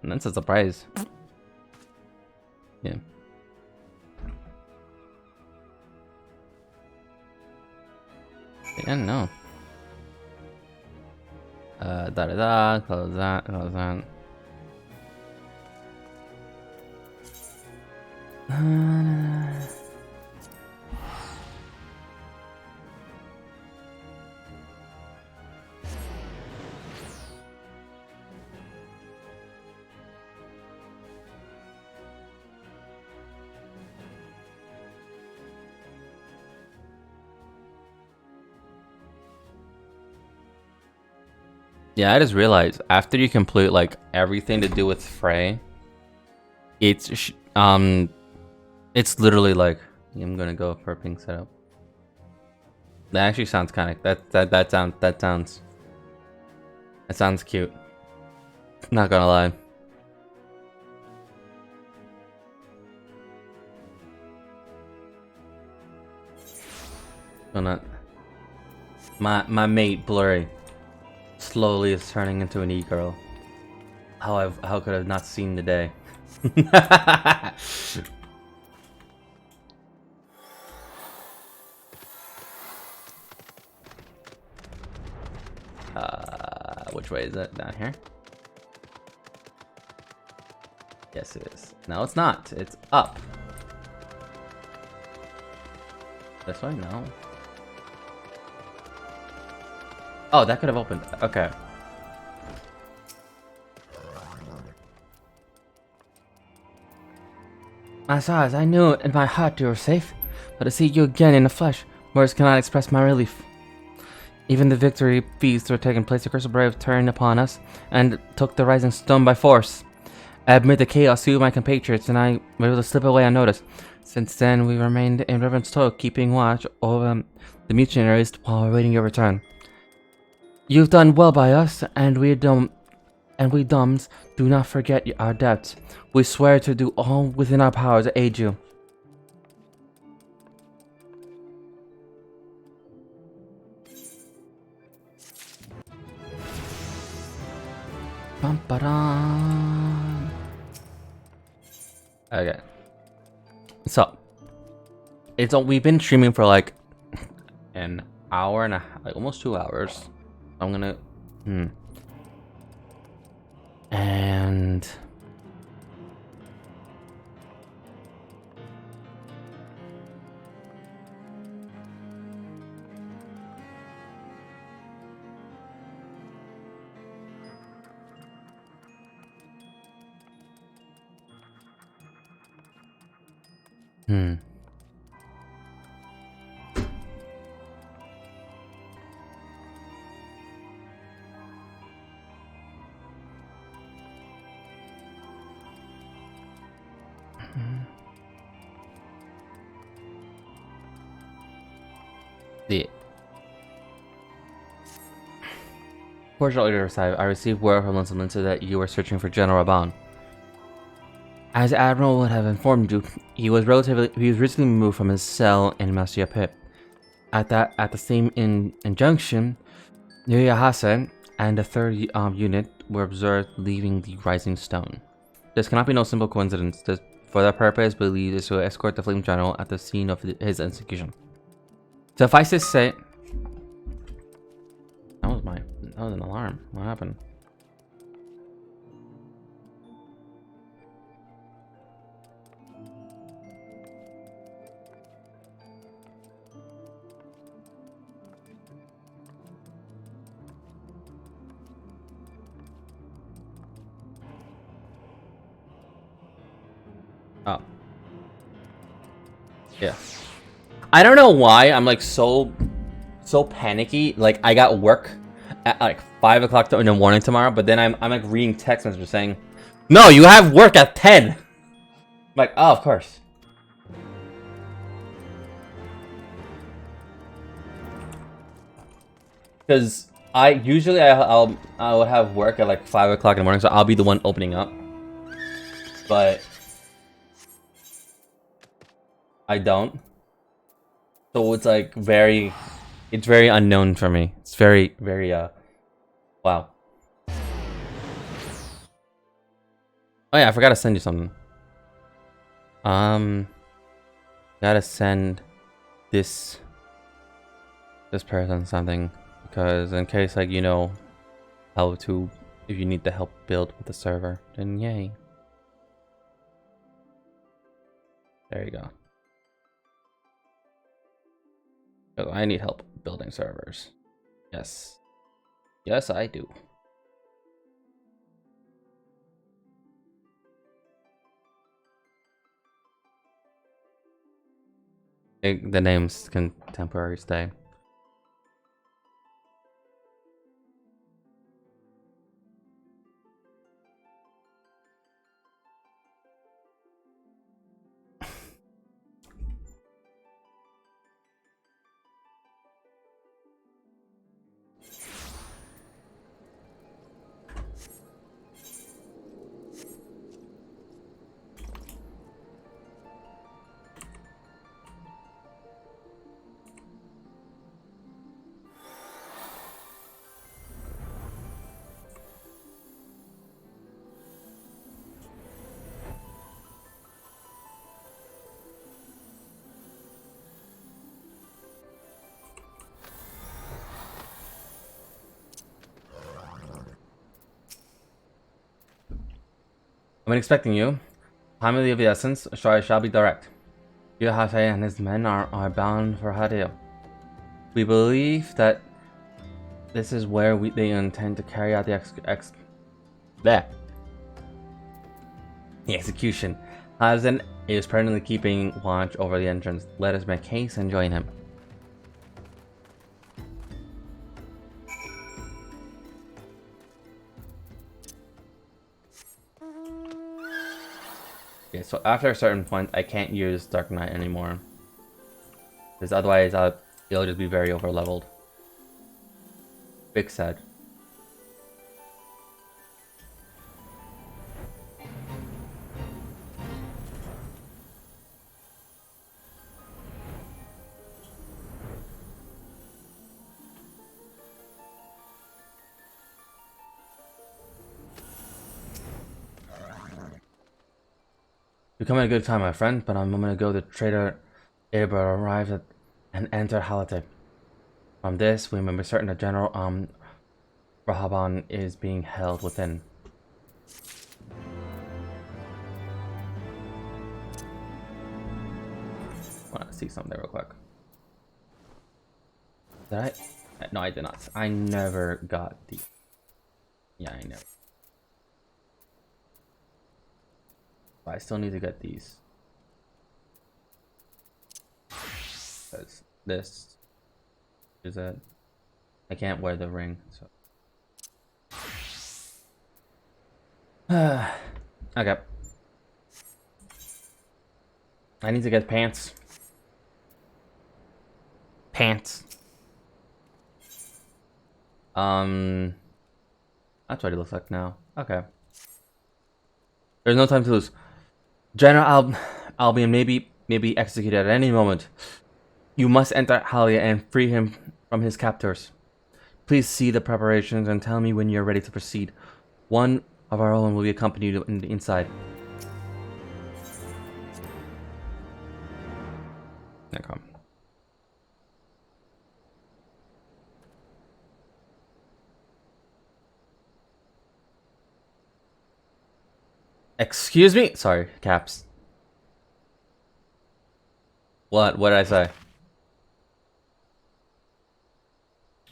That's a surprise. Yeah. Yeah, no. Close that, close that. Yeah, I just realized after you complete like everything to do with Frey, it's literally like I'm gonna go for a pink setup. That actually sounds kind of that sounds cute. Not gonna lie. Gonna my mate Blurry slowly is turning into an e-girl. How could I have not seen the day? Which way is it? Down here? Yes, it is. No, it's not. It's up. This way? No. Oh, that could have opened. Okay. Besides, I knew in my heart you were safe, but to see you again in the flesh, words cannot express my relief. Even the victory feasts were taking place. The Crystal Brave turned upon us and took the Rising Stone by force. Amid the chaos, few of my compatriots and I were able to slip away unnoticed. Since then, we remained in Reverend's Tow, keeping watch over the mutineers while awaiting your return. You've done well by us, and we Dumbs do not forget our debts. We swear to do all within our power to aid you. Okay. So, we've been streaming for like an hour and a half, like almost 2 hours. I'm gonna and Fortunately, I received word from Linsa that you were searching for General Raban. As Admiral would have informed you, he was recently removed from his cell in Masia Pit. At the same injunction, Yuyahase and the 3rd unit were observed leaving the Rising Stone. This cannot be no simple coincidence. For that purpose, believed is to escort the Flame General at the scene of his execution. Suffice to say, that was an alarm. What happened? Oh. Yeah. I don't know why I'm like so panicky. Like I got work at like 5 o'clock in the morning tomorrow, but then I'm like reading text messages saying, "No, you have work at 10." I'm like, oh, of course. Because I would have work at like 5 o'clock in the morning, so I'll be the one opening up. But I don't. So it's like it's very unknown for me. It's very wow. Oh yeah, I forgot to send you something. Gotta send this person something, because in case like you know how to, if you need the help build with the server, then yay. There you go. Oh, I need help building servers. Yes. Yes, I do. The names can temporarily stay. I'm expecting you. Time of the essence, so I shall be direct. Yuyahase and his men are bound for Hadeo. We believe that This is where they intend to carry out the the execution. Hazen is permanently keeping watch over the entrance. Let us make haste and join him. Okay, so after a certain point, I can't use Dark Knight anymore. Because otherwise, it'll just be very overleveled. Big sad. You're coming at a good time, my friend, but a moment ago the traitor Eber arrived and entered Halate. From this, we may be certain that General Rahaban is being held within. I want to see something real quick. Did I? No, I did not. I never got the... Yeah, I never. But I still need to get these. Because this is it. I can't wear the ring, so. Okay. I need to get pants. Pants. That's what it looks like now. Okay. There's no time to lose. General Albion may be executed at any moment. You must enter Halia and free him from his captors. Please see the preparations and tell me when you're ready to proceed. One of our own will be accompanied you in the inside. Okay. Excuse me? Sorry, caps. What did I say?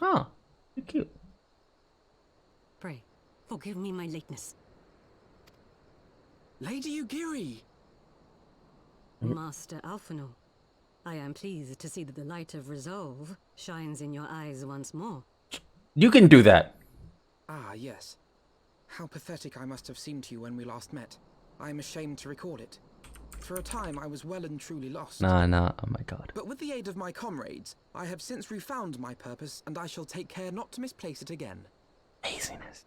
Oh, you're cute. Pray, forgive me my lateness. Lady Ugiri! Master Alphino, I am pleased to see that the light of resolve shines in your eyes once more. You can do that. Ah, yes. How pathetic I must have seemed to you when we last met. I am ashamed to recall it. For a time, I was well and truly lost. Nah, oh my god. But with the aid of my comrades, I have since refound my purpose, and I shall take care not to misplace it again. Laziness.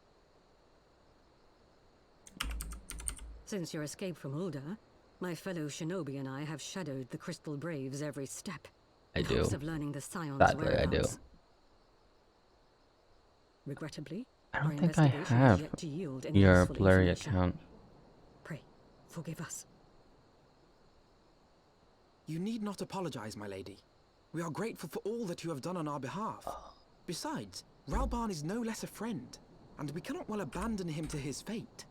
Since your escape from Ulda, my fellow shinobi and I have shadowed the Crystal Braves every step. I in do. hopes of learning the Scion's Sadly, I do. whereabouts. Regrettably, I our don't think I investigation have has yet to yield any your useful blurry information. account. Pray, forgive us. You need not apologize, my lady. We are grateful for all that you have done on our behalf. Besides, Ralban is no less a friend, and we cannot well abandon him to his fate.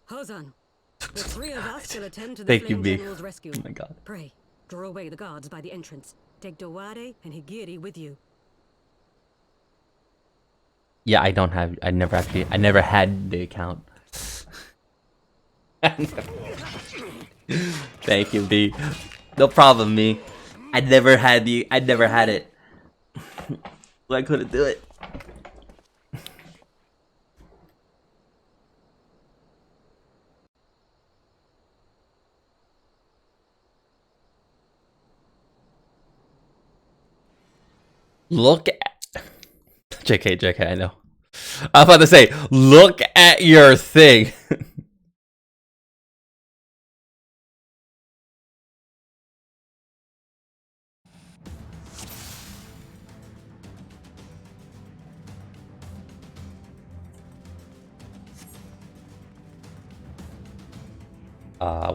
Hozan, the three of us shall attend to the Thank you, Flame B. General's rescue. Oh my god. Pray, draw away the guards by the entrance. Take Dowade and Higiri with you. Yeah, I never had the account. Thank you, B. No problem, me. I never had it. But I couldn't do it. Look at JK, I know. I was about to say, look at your thing.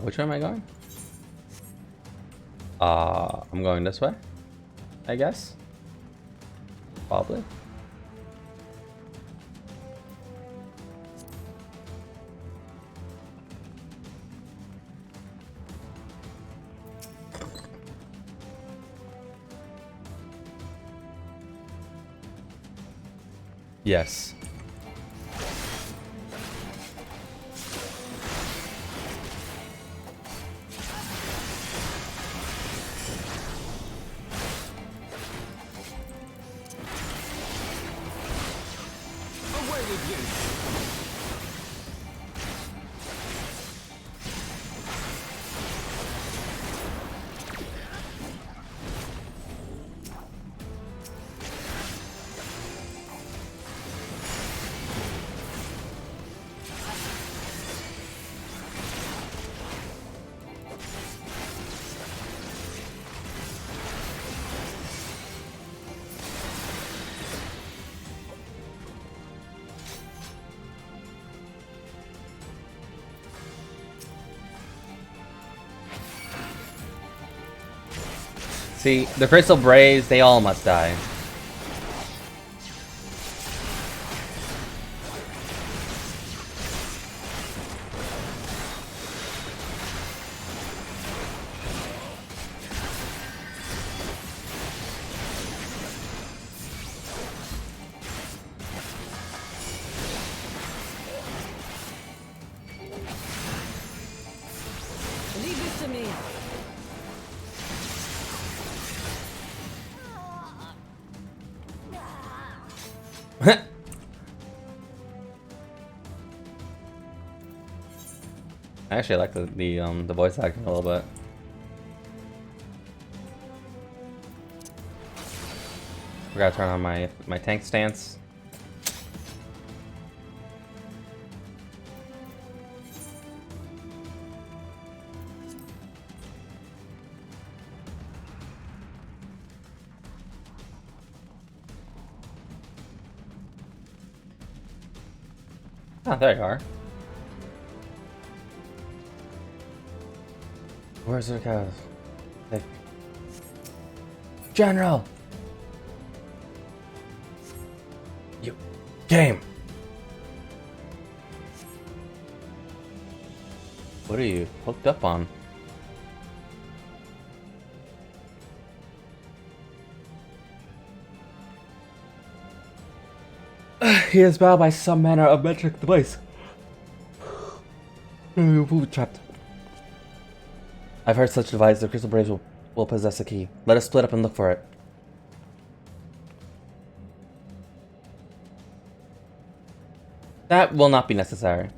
Which way am I going? I'm going this way, I guess. Probably. Yes. Away with you! See, the Crystal Braves, they all must die. Leave this to me. I actually like the voice acting a little bit. Forgot to turn on my tank stance. Ah, there you are. Where's the cows? Hey. General! You game! What are you hooked up on? He is bound by some manner of metric device. Trapped. I've heard such device, the Crystal Braves will possess a key. Let us split up and look for it. That will not be necessary.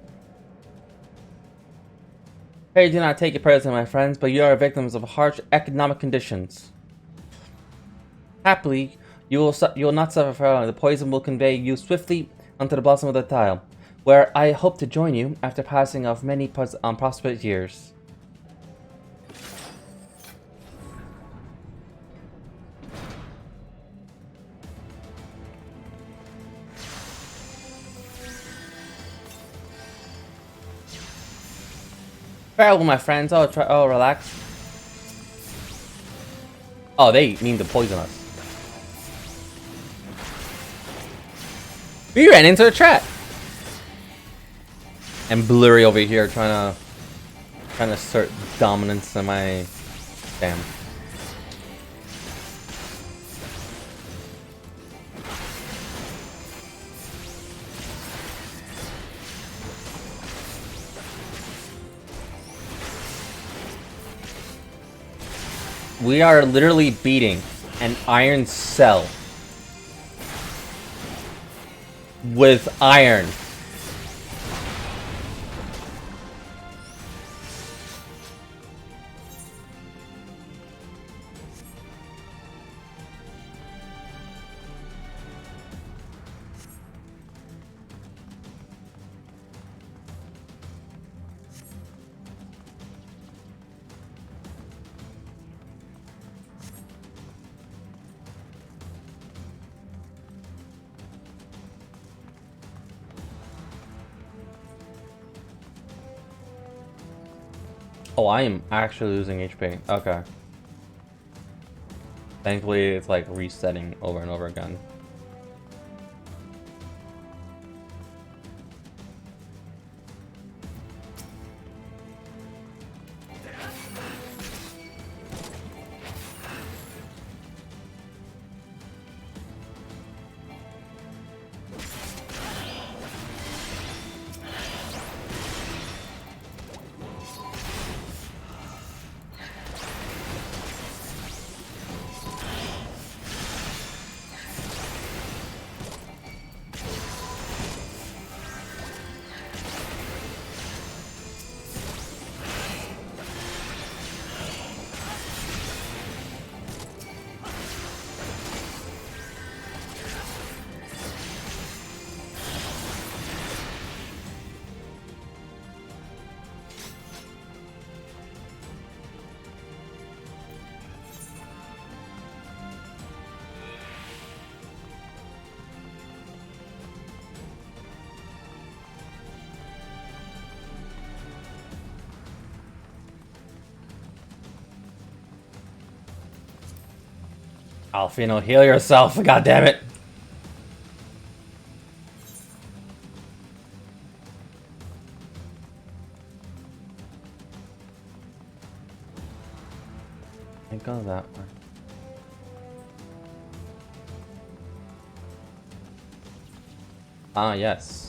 Hey, do not take it personally, my friends, but you are victims of harsh economic conditions. Happily, you will not suffer for long. The poison will convey you swiftly onto the blossom of the tile, where I hope to join you after passing of many prosperous years. Farewell, my friends. Oh, relax. Oh, they mean to poison us. We ran into a trap. And Blurry over here trying to assert dominance in my damn. We are literally beating an iron cell with iron. Oh, I am actually losing HP. Okay. Thankfully, it's like resetting over and over again. Alfino, heal yourself, god damn it. I go that way. Ah, yes.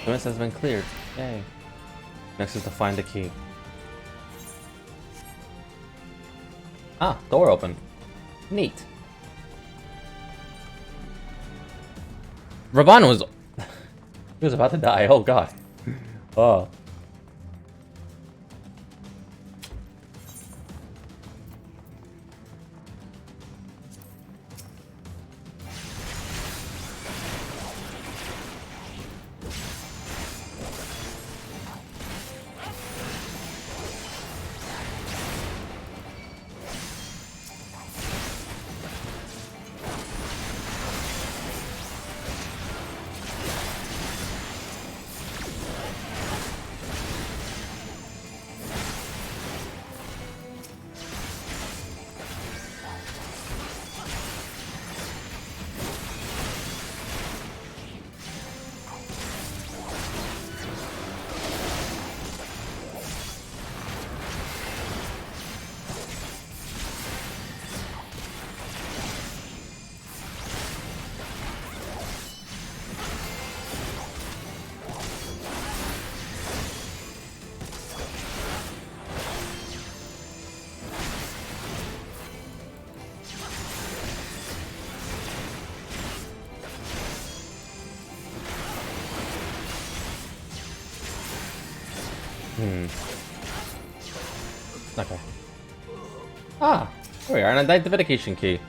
The mist has been cleared. Yay. Next is to find the key. Ah, door open. Neat. Raban was... he was about to die. Oh god. Oh. Okay. Ah, here we are, an identification key.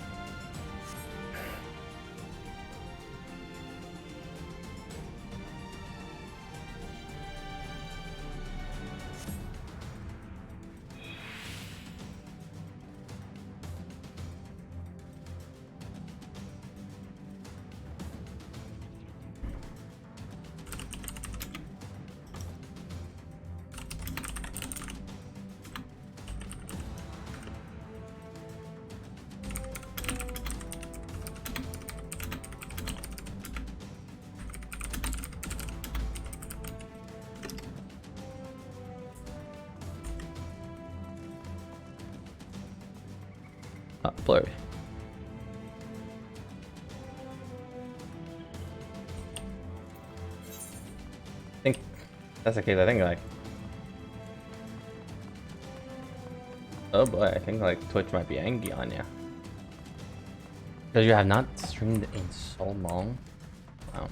Blurry. I think that's the case. I think like, oh boy, I think like Twitch might be angry on you because you have not streamed in so long. Wow.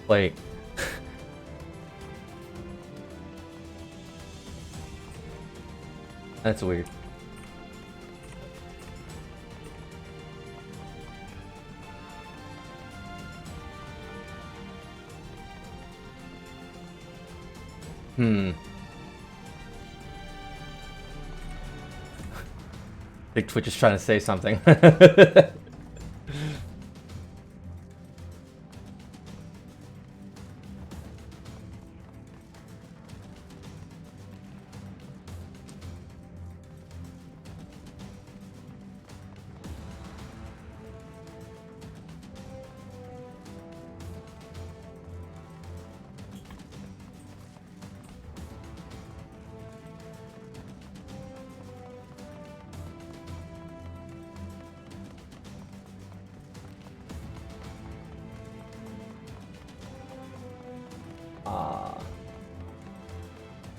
Wait. That's weird. I think Twitch is trying to say something.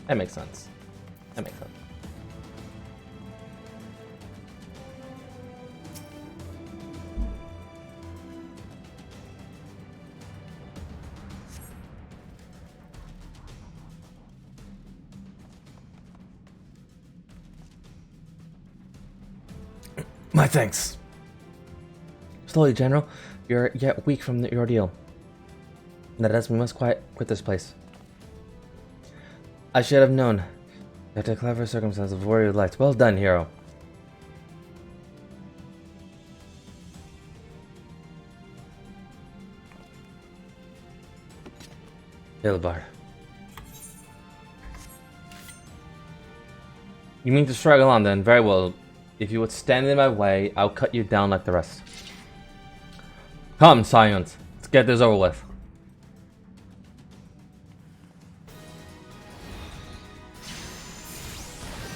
That makes sense. That makes sense. My thanks. Slowly, General. You're yet weak from the ordeal. That is, we must quit this place. I should have known. After a clever circumstance of warrior lights. Well done, hero. Ilbard. You mean to struggle on then? Very well. If you would stand in my way, I'll cut you down like the rest. Come, Scions. Let's get this over with.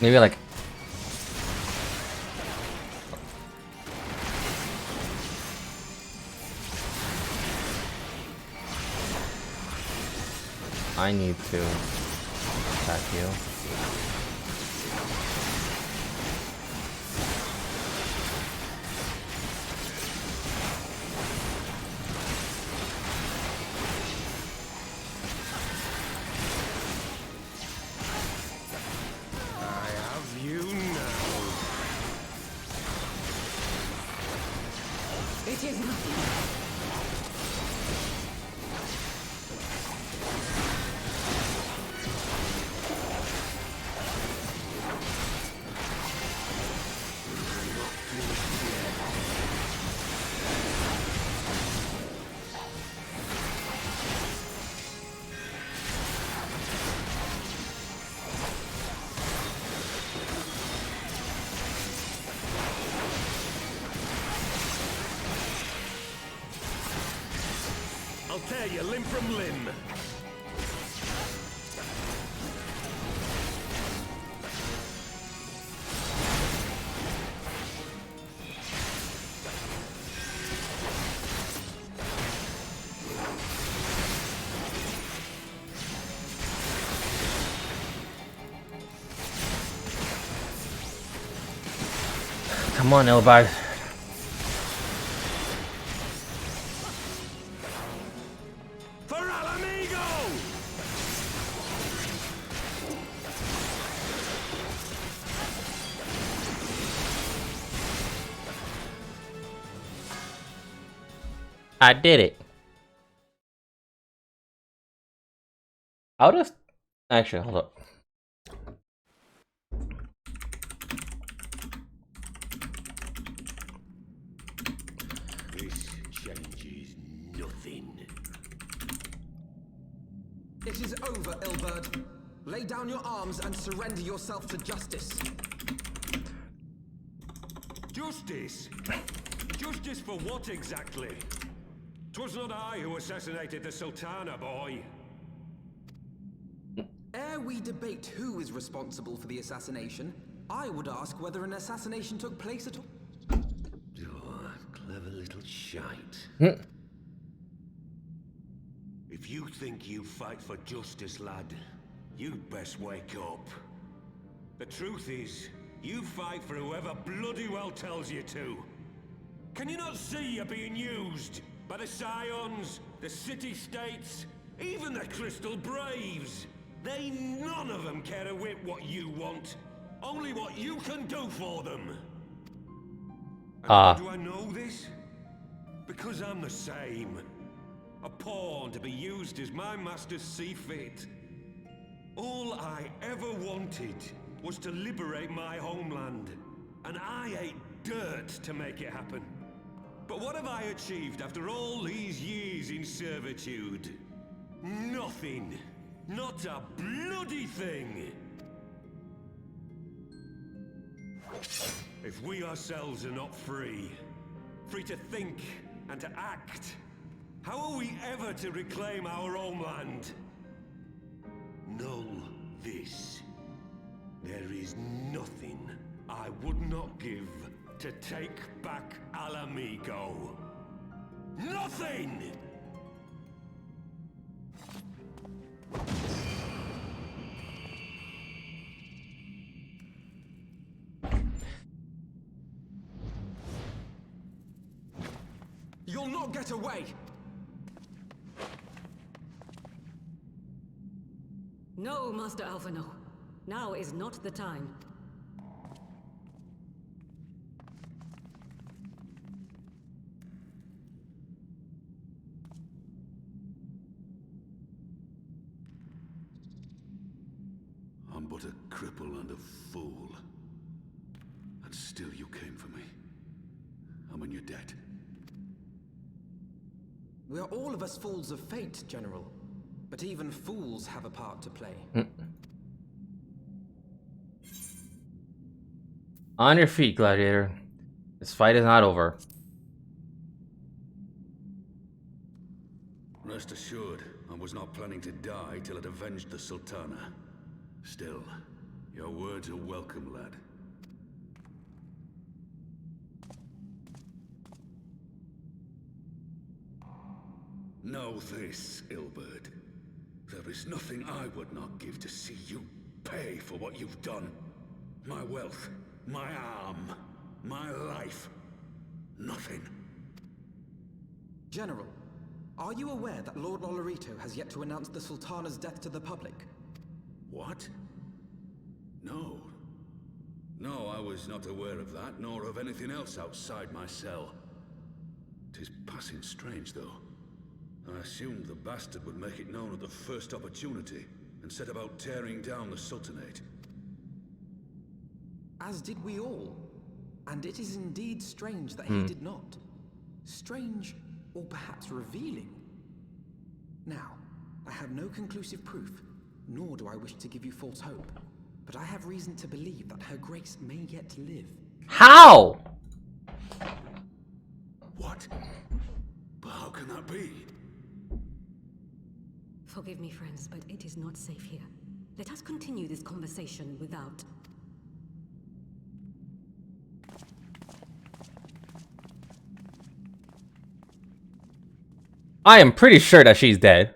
Maybe like... I need to attack you. I'll tear you limb from limb. Come on, Ilbard. I did it. I'll just... Actually, hold up. This changes nothing. It is over, Ilbard. Lay down your arms and surrender yourself to justice. Justice? Justice for what exactly? 'Twas not I who assassinated the Sultana, boy. Ere we debate who is responsible for the assassination, I would ask whether an assassination took place at all. Oh, clever little shite. If you think you fight for justice, lad, you'd best wake up. The truth is, you fight for whoever bloody well tells you to. Can you not see you're being used? By the Scions, the City-States, even the Crystal Braves. They none of them care a whit what you want. Only what you can do for them. And how do I know this? Because I'm the same. A pawn to be used as my masters see fit. All I ever wanted was to liberate my homeland. And I ate dirt to make it happen. But what have I achieved after all these years in servitude? Nothing. Not a bloody thing. If we ourselves are not free to think and to act, how are we ever to reclaim our homeland? Know this. There is nothing I would not give to take back Alamigo. Nothing! You'll not get away! No, Master Alphino. Now is not the time. I'm but a cripple and a fool. And still you came for me. I'm in your debt. We are all of us fools of fate, General. But even fools have a part to play. On your feet, gladiator. This fight is not over. Rest assured, I was not planning to die till I'd avenged the Sultana. Still, your words are welcome, lad. Know this, Ilbert. There is nothing I would not give to see you pay for what you've done. My wealth, my arm, my life. Nothing. General, are you aware that Lord Olorito has yet to announce the Sultana's death to the public? What? No. No, I was not aware of that, nor of anything else outside my cell. 'Tis passing strange, though. I assumed the bastard would make it known at the first opportunity, and set about tearing down the Sultanate. As did we all. And it is indeed strange that he did not. Strange, or perhaps revealing. Now, I have no conclusive proof, nor do I wish to give you false hope. But I have reason to believe that Her Grace may yet live. How? What? But how can that be? Forgive me, friends, but it is not safe here. Let us continue this conversation without. I am pretty sure that she's dead.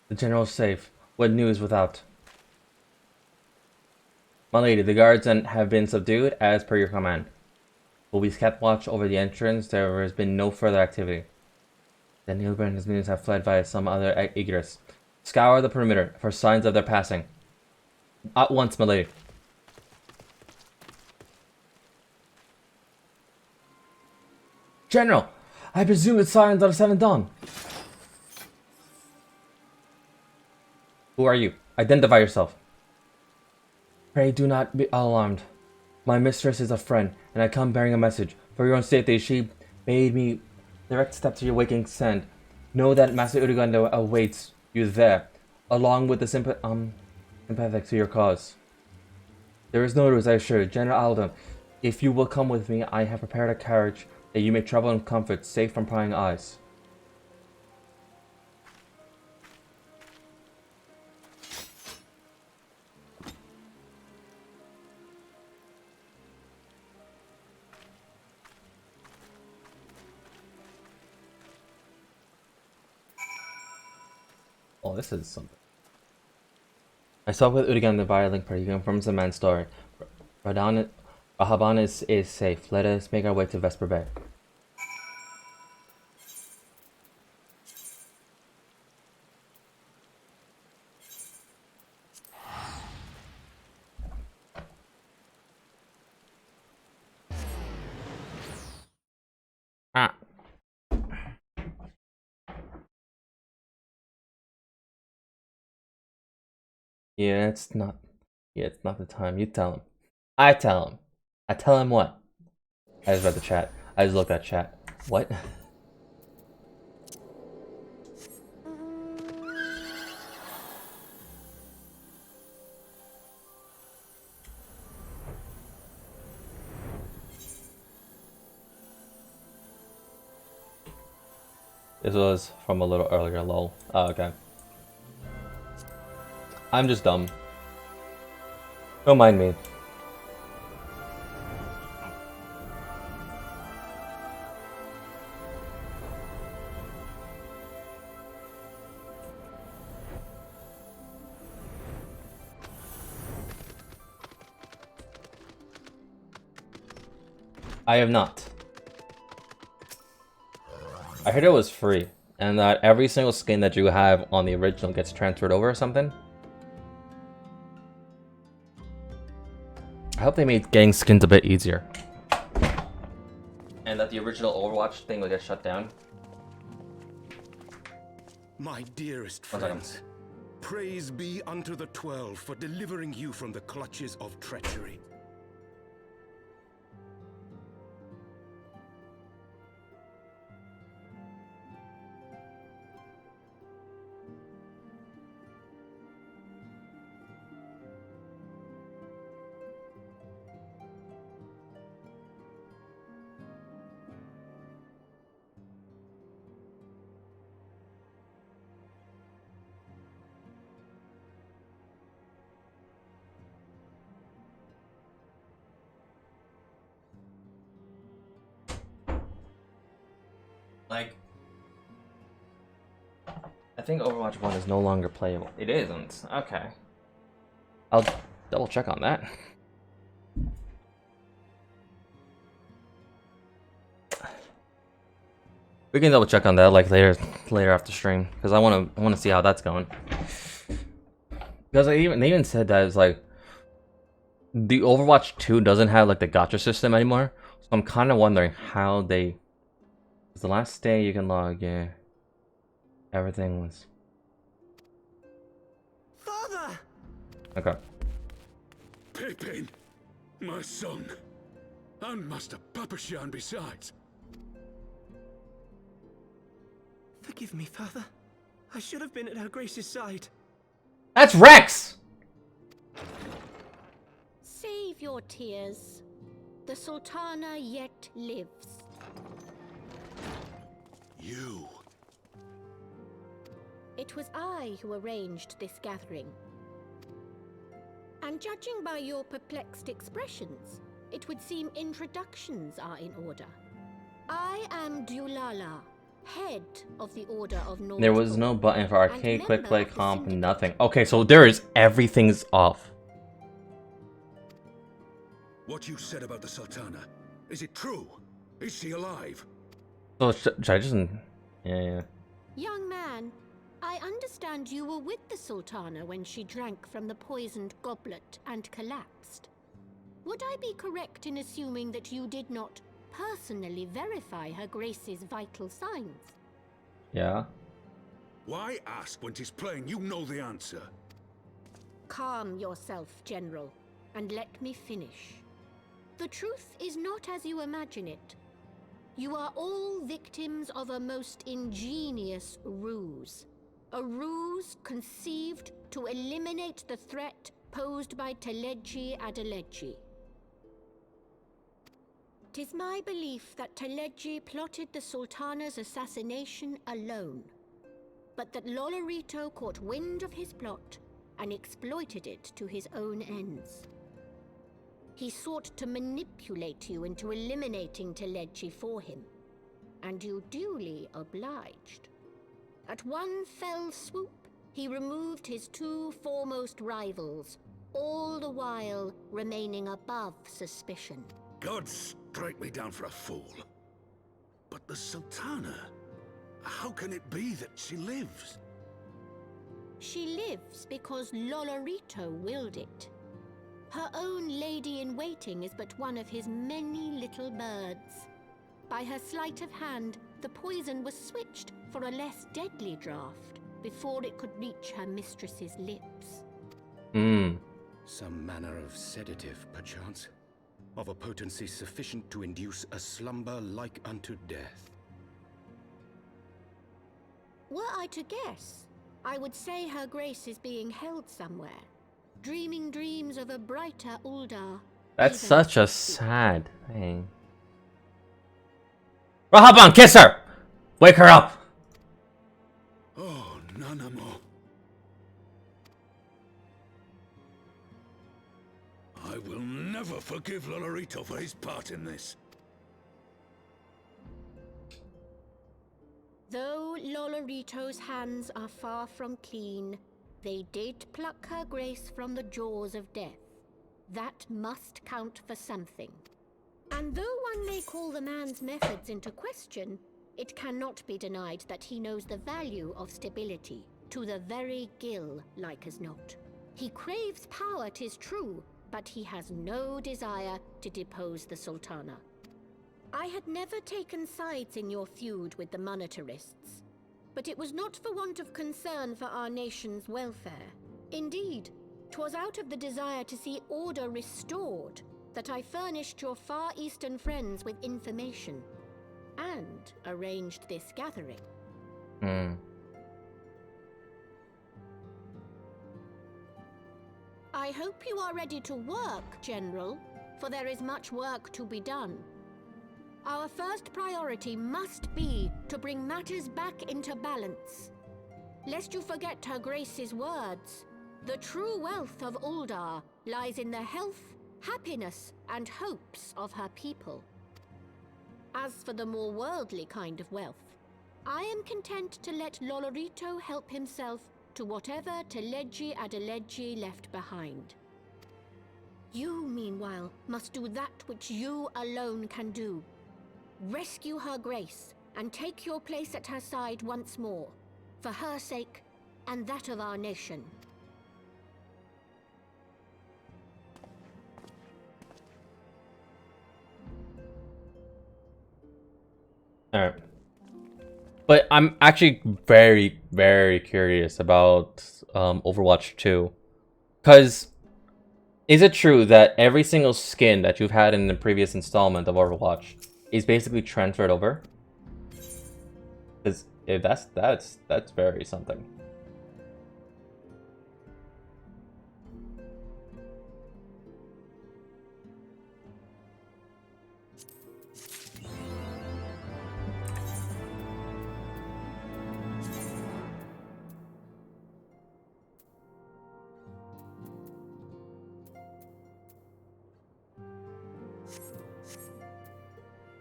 The general's safe. What news without? My lady, the guards have been subdued as per your command. Will we kept watch over the entrance? There has been no further activity. Then Ilbert and his minions have fled via some other egress. Scour the perimeter for signs of their passing. At once, my lady. General, I presume it's signs of the Seventh Dawn. Who are you? Identify yourself. Pray do not be alarmed. My mistress is a friend, and I come bearing a message. For your own safety, she bade me direct step to your waking sand. Know that Master Uruganda awaits you there, along with the sympathetic to your cause. There is no news, I assure you. General Alden, if you will come with me, I have prepared a carriage that you may travel in comfort, safe from prying eyes. Oh, this is something. I spoke with Uruganda via link party. He confirms the man's story. Rahaban is safe. Let us make our way to Vesper Bay. Ah. Yeah, it's not the time. You tell him. I tell him. I tell him what? I just read the chat. I just looked at chat. What? This was from a little earlier, lol. Oh, okay. I'm just dumb. Don't mind me. I have not. I heard it was free, and that every single skin that you have on the original gets transferred over or something. I hope they made getting skins a bit easier. And that the original Overwatch thing will get shut down. My dearest friends, praise be unto the 12 for delivering you from the clutches of treachery. Like, I think Overwatch 1 is no longer playable. It isn't? Okay. I'll double check on that. We can double check on that like later after stream, because I wanna see how that's going. Because they even said that it's like the Overwatch 2 doesn't have like the gacha system anymore. So I'm kinda wondering how they, the last day you can log, yeah. Everything was. Father! Okay. Pippin, my son, and Master Papashan besides. Forgive me, Father. I should have been at Her Grace's side. That's Rex! Save your tears. The Sultana yet lives. You. It was I who arranged this gathering. And judging by your perplexed expressions, it would seem introductions are in order. I am Dulala, head of the Order of North. There was no button for arcade, quick play, comp, nothing. Okay, so there is, everything's off. What you said about the Sultana, is it true? Is she alive? So should I just... Yeah. Young man, I understand you were with the Sultana when she drank from the poisoned goblet and collapsed. Would I be correct in assuming that you did not personally verify Her Grace's vital signs? Yeah. Why ask when 'tis plain you know the answer? Calm yourself, General, and let me finish. The truth is not as you imagine it. You are all victims of a most ingenious ruse. A ruse conceived to eliminate the threat posed by Teleji Adeleji. 'Tis my belief that Teleji plotted the Sultana's assassination alone, but that Lolorito caught wind of his plot and exploited it to his own ends. He sought to manipulate you into eliminating Teleji for him, and you duly obliged. At one fell swoop, he removed his two foremost rivals, all the while remaining above suspicion. God strike me down for a fool. But the Sultana, how can it be that she lives? She lives because Lolorito willed it. Her own lady-in-waiting is but one of his many little birds. By her sleight of hand, the poison was switched for a less deadly draught before it could reach her mistress's lips. Some manner of sedative, perchance, of a potency sufficient to induce a slumber like unto death. Were I to guess, I would say Her Grace is being held somewhere, dreaming dreams of a brighter Uldar. That's such a sad thing. Rahaban, kiss her! Wake her up! Oh, Nanamo. I will never forgive Lolorito for his part in this. Though Lolorito's hands are far from clean, they did pluck Her Grace from the jaws of death. That must count for something. And though one may call the man's methods into question, it cannot be denied that he knows the value of stability, to the very gill, like as not. He craves power, 'tis true, but he has no desire to depose the Sultana. I had never taken sides in your feud with the monetarists, but it was not for want of concern for our nation's welfare. Indeed, 'twas out of the desire to see order restored that I furnished your Far Eastern friends with information, and arranged this gathering. I hope you are ready to work, General, for there is much work to be done. Our first priority must be to bring matters back into balance. Lest you forget Her Grace's words, the true wealth of Uldar lies in the health, happiness, and hopes of her people. As for the more worldly kind of wealth, I am content to let Lolorito help himself to whatever Teledji Adeledji left behind. You, meanwhile, must do that which you alone can do. Rescue Her Grace, and take your place at her side once more, for her sake, and that of our nation. Alright. But I'm actually very, very curious about Overwatch 2. Because, is it true that every single skin that you've had in the previous installment of Overwatch is basically transferred over? Because if that's very something.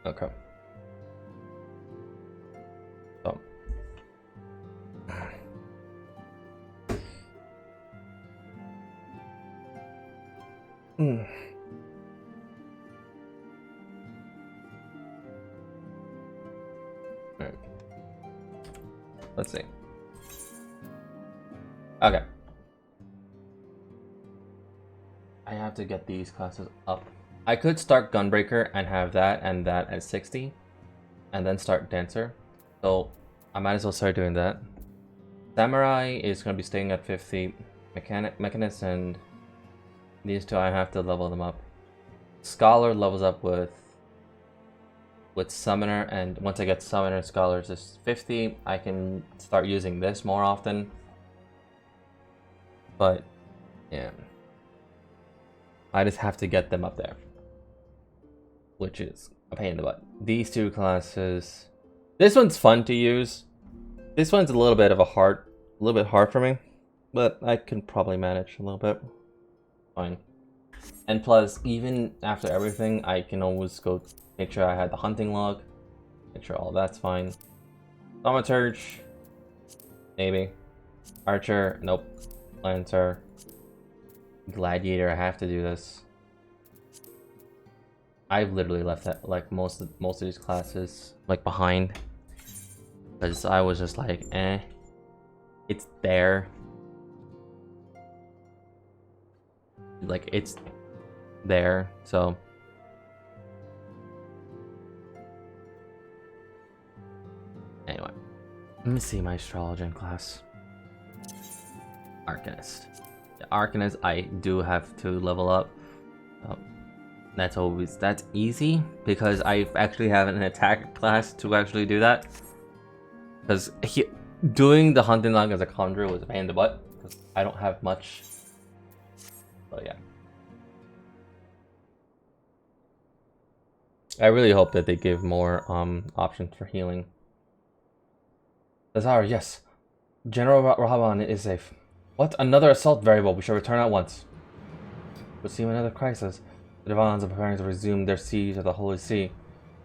Okay. So. Alright. Let's see. Okay. I have to get these classes up. I could start Gunbreaker and have that and that at 60, and then start Dancer. So I might as well start doing that. Samurai is going to be staying at 50. Mechanist and these two, I have to level them up. Scholar levels up with Summoner, and once I get Summoner, Scholars is 50. I can start using this more often. But yeah, I just have to get them up there, which is a pain in the butt. These two classes, this one's fun to use. This one's a little bit hard for me, but I can probably manage a little bit. Fine. And plus, even after everything, I can always go make sure I had the hunting log, make sure all that's fine. Thaumaturge, maybe. Archer, nope. Lancer, Gladiator, I have to do this. I've literally left that, like most of these classes like behind, because I was just like, it's there, like it's there. So anyway, let me see my astrology class. Arcanist. The Arcanist I do have to level up. That's easy because I actually have an attack class to actually do that. Because doing the hunting log as a conjurer was a pain in the butt because I don't have much. So yeah, I really hope that they give more options for healing. Lazar, yes, General Rahaban is safe. What? Another assault variable? We shall return at once. We'll see another crisis. The Divans are preparing to resume their siege of the Holy See.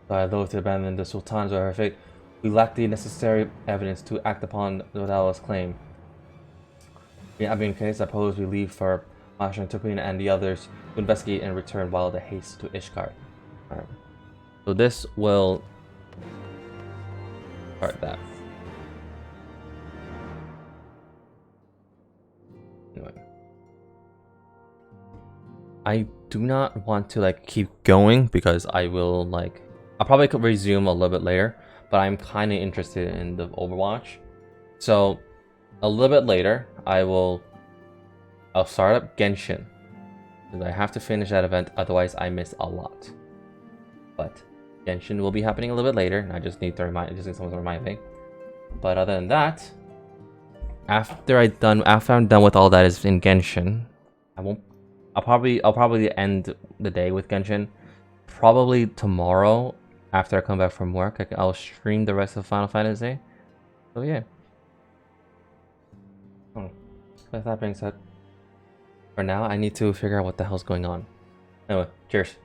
Though I loathe to abandon the Sultans or her fate, we lack the necessary evidence to act upon Dodala's claim. In that being the case, I suppose we leave for Masha and Tupin and the others to investigate and return while they haste to Ishgard. Alright. So this will start that. Anyway. I do not want to like keep going because I will like I'll probably could resume a little bit later, but I'm kind of interested in the Overwatch. So a little bit later I'll start up Genshin because I have to finish that event, otherwise I miss a lot. But Genshin will be happening a little bit later, and I just need someone to remind me. But other than that, after I'm done with all that is in Genshin, I'll probably end the day with Genshin. Probably tomorrow after I come back from work, I'll stream the rest of Final Fantasy. So yeah. With that being said, for now I need to figure out what the hell's going on. Anyway, cheers.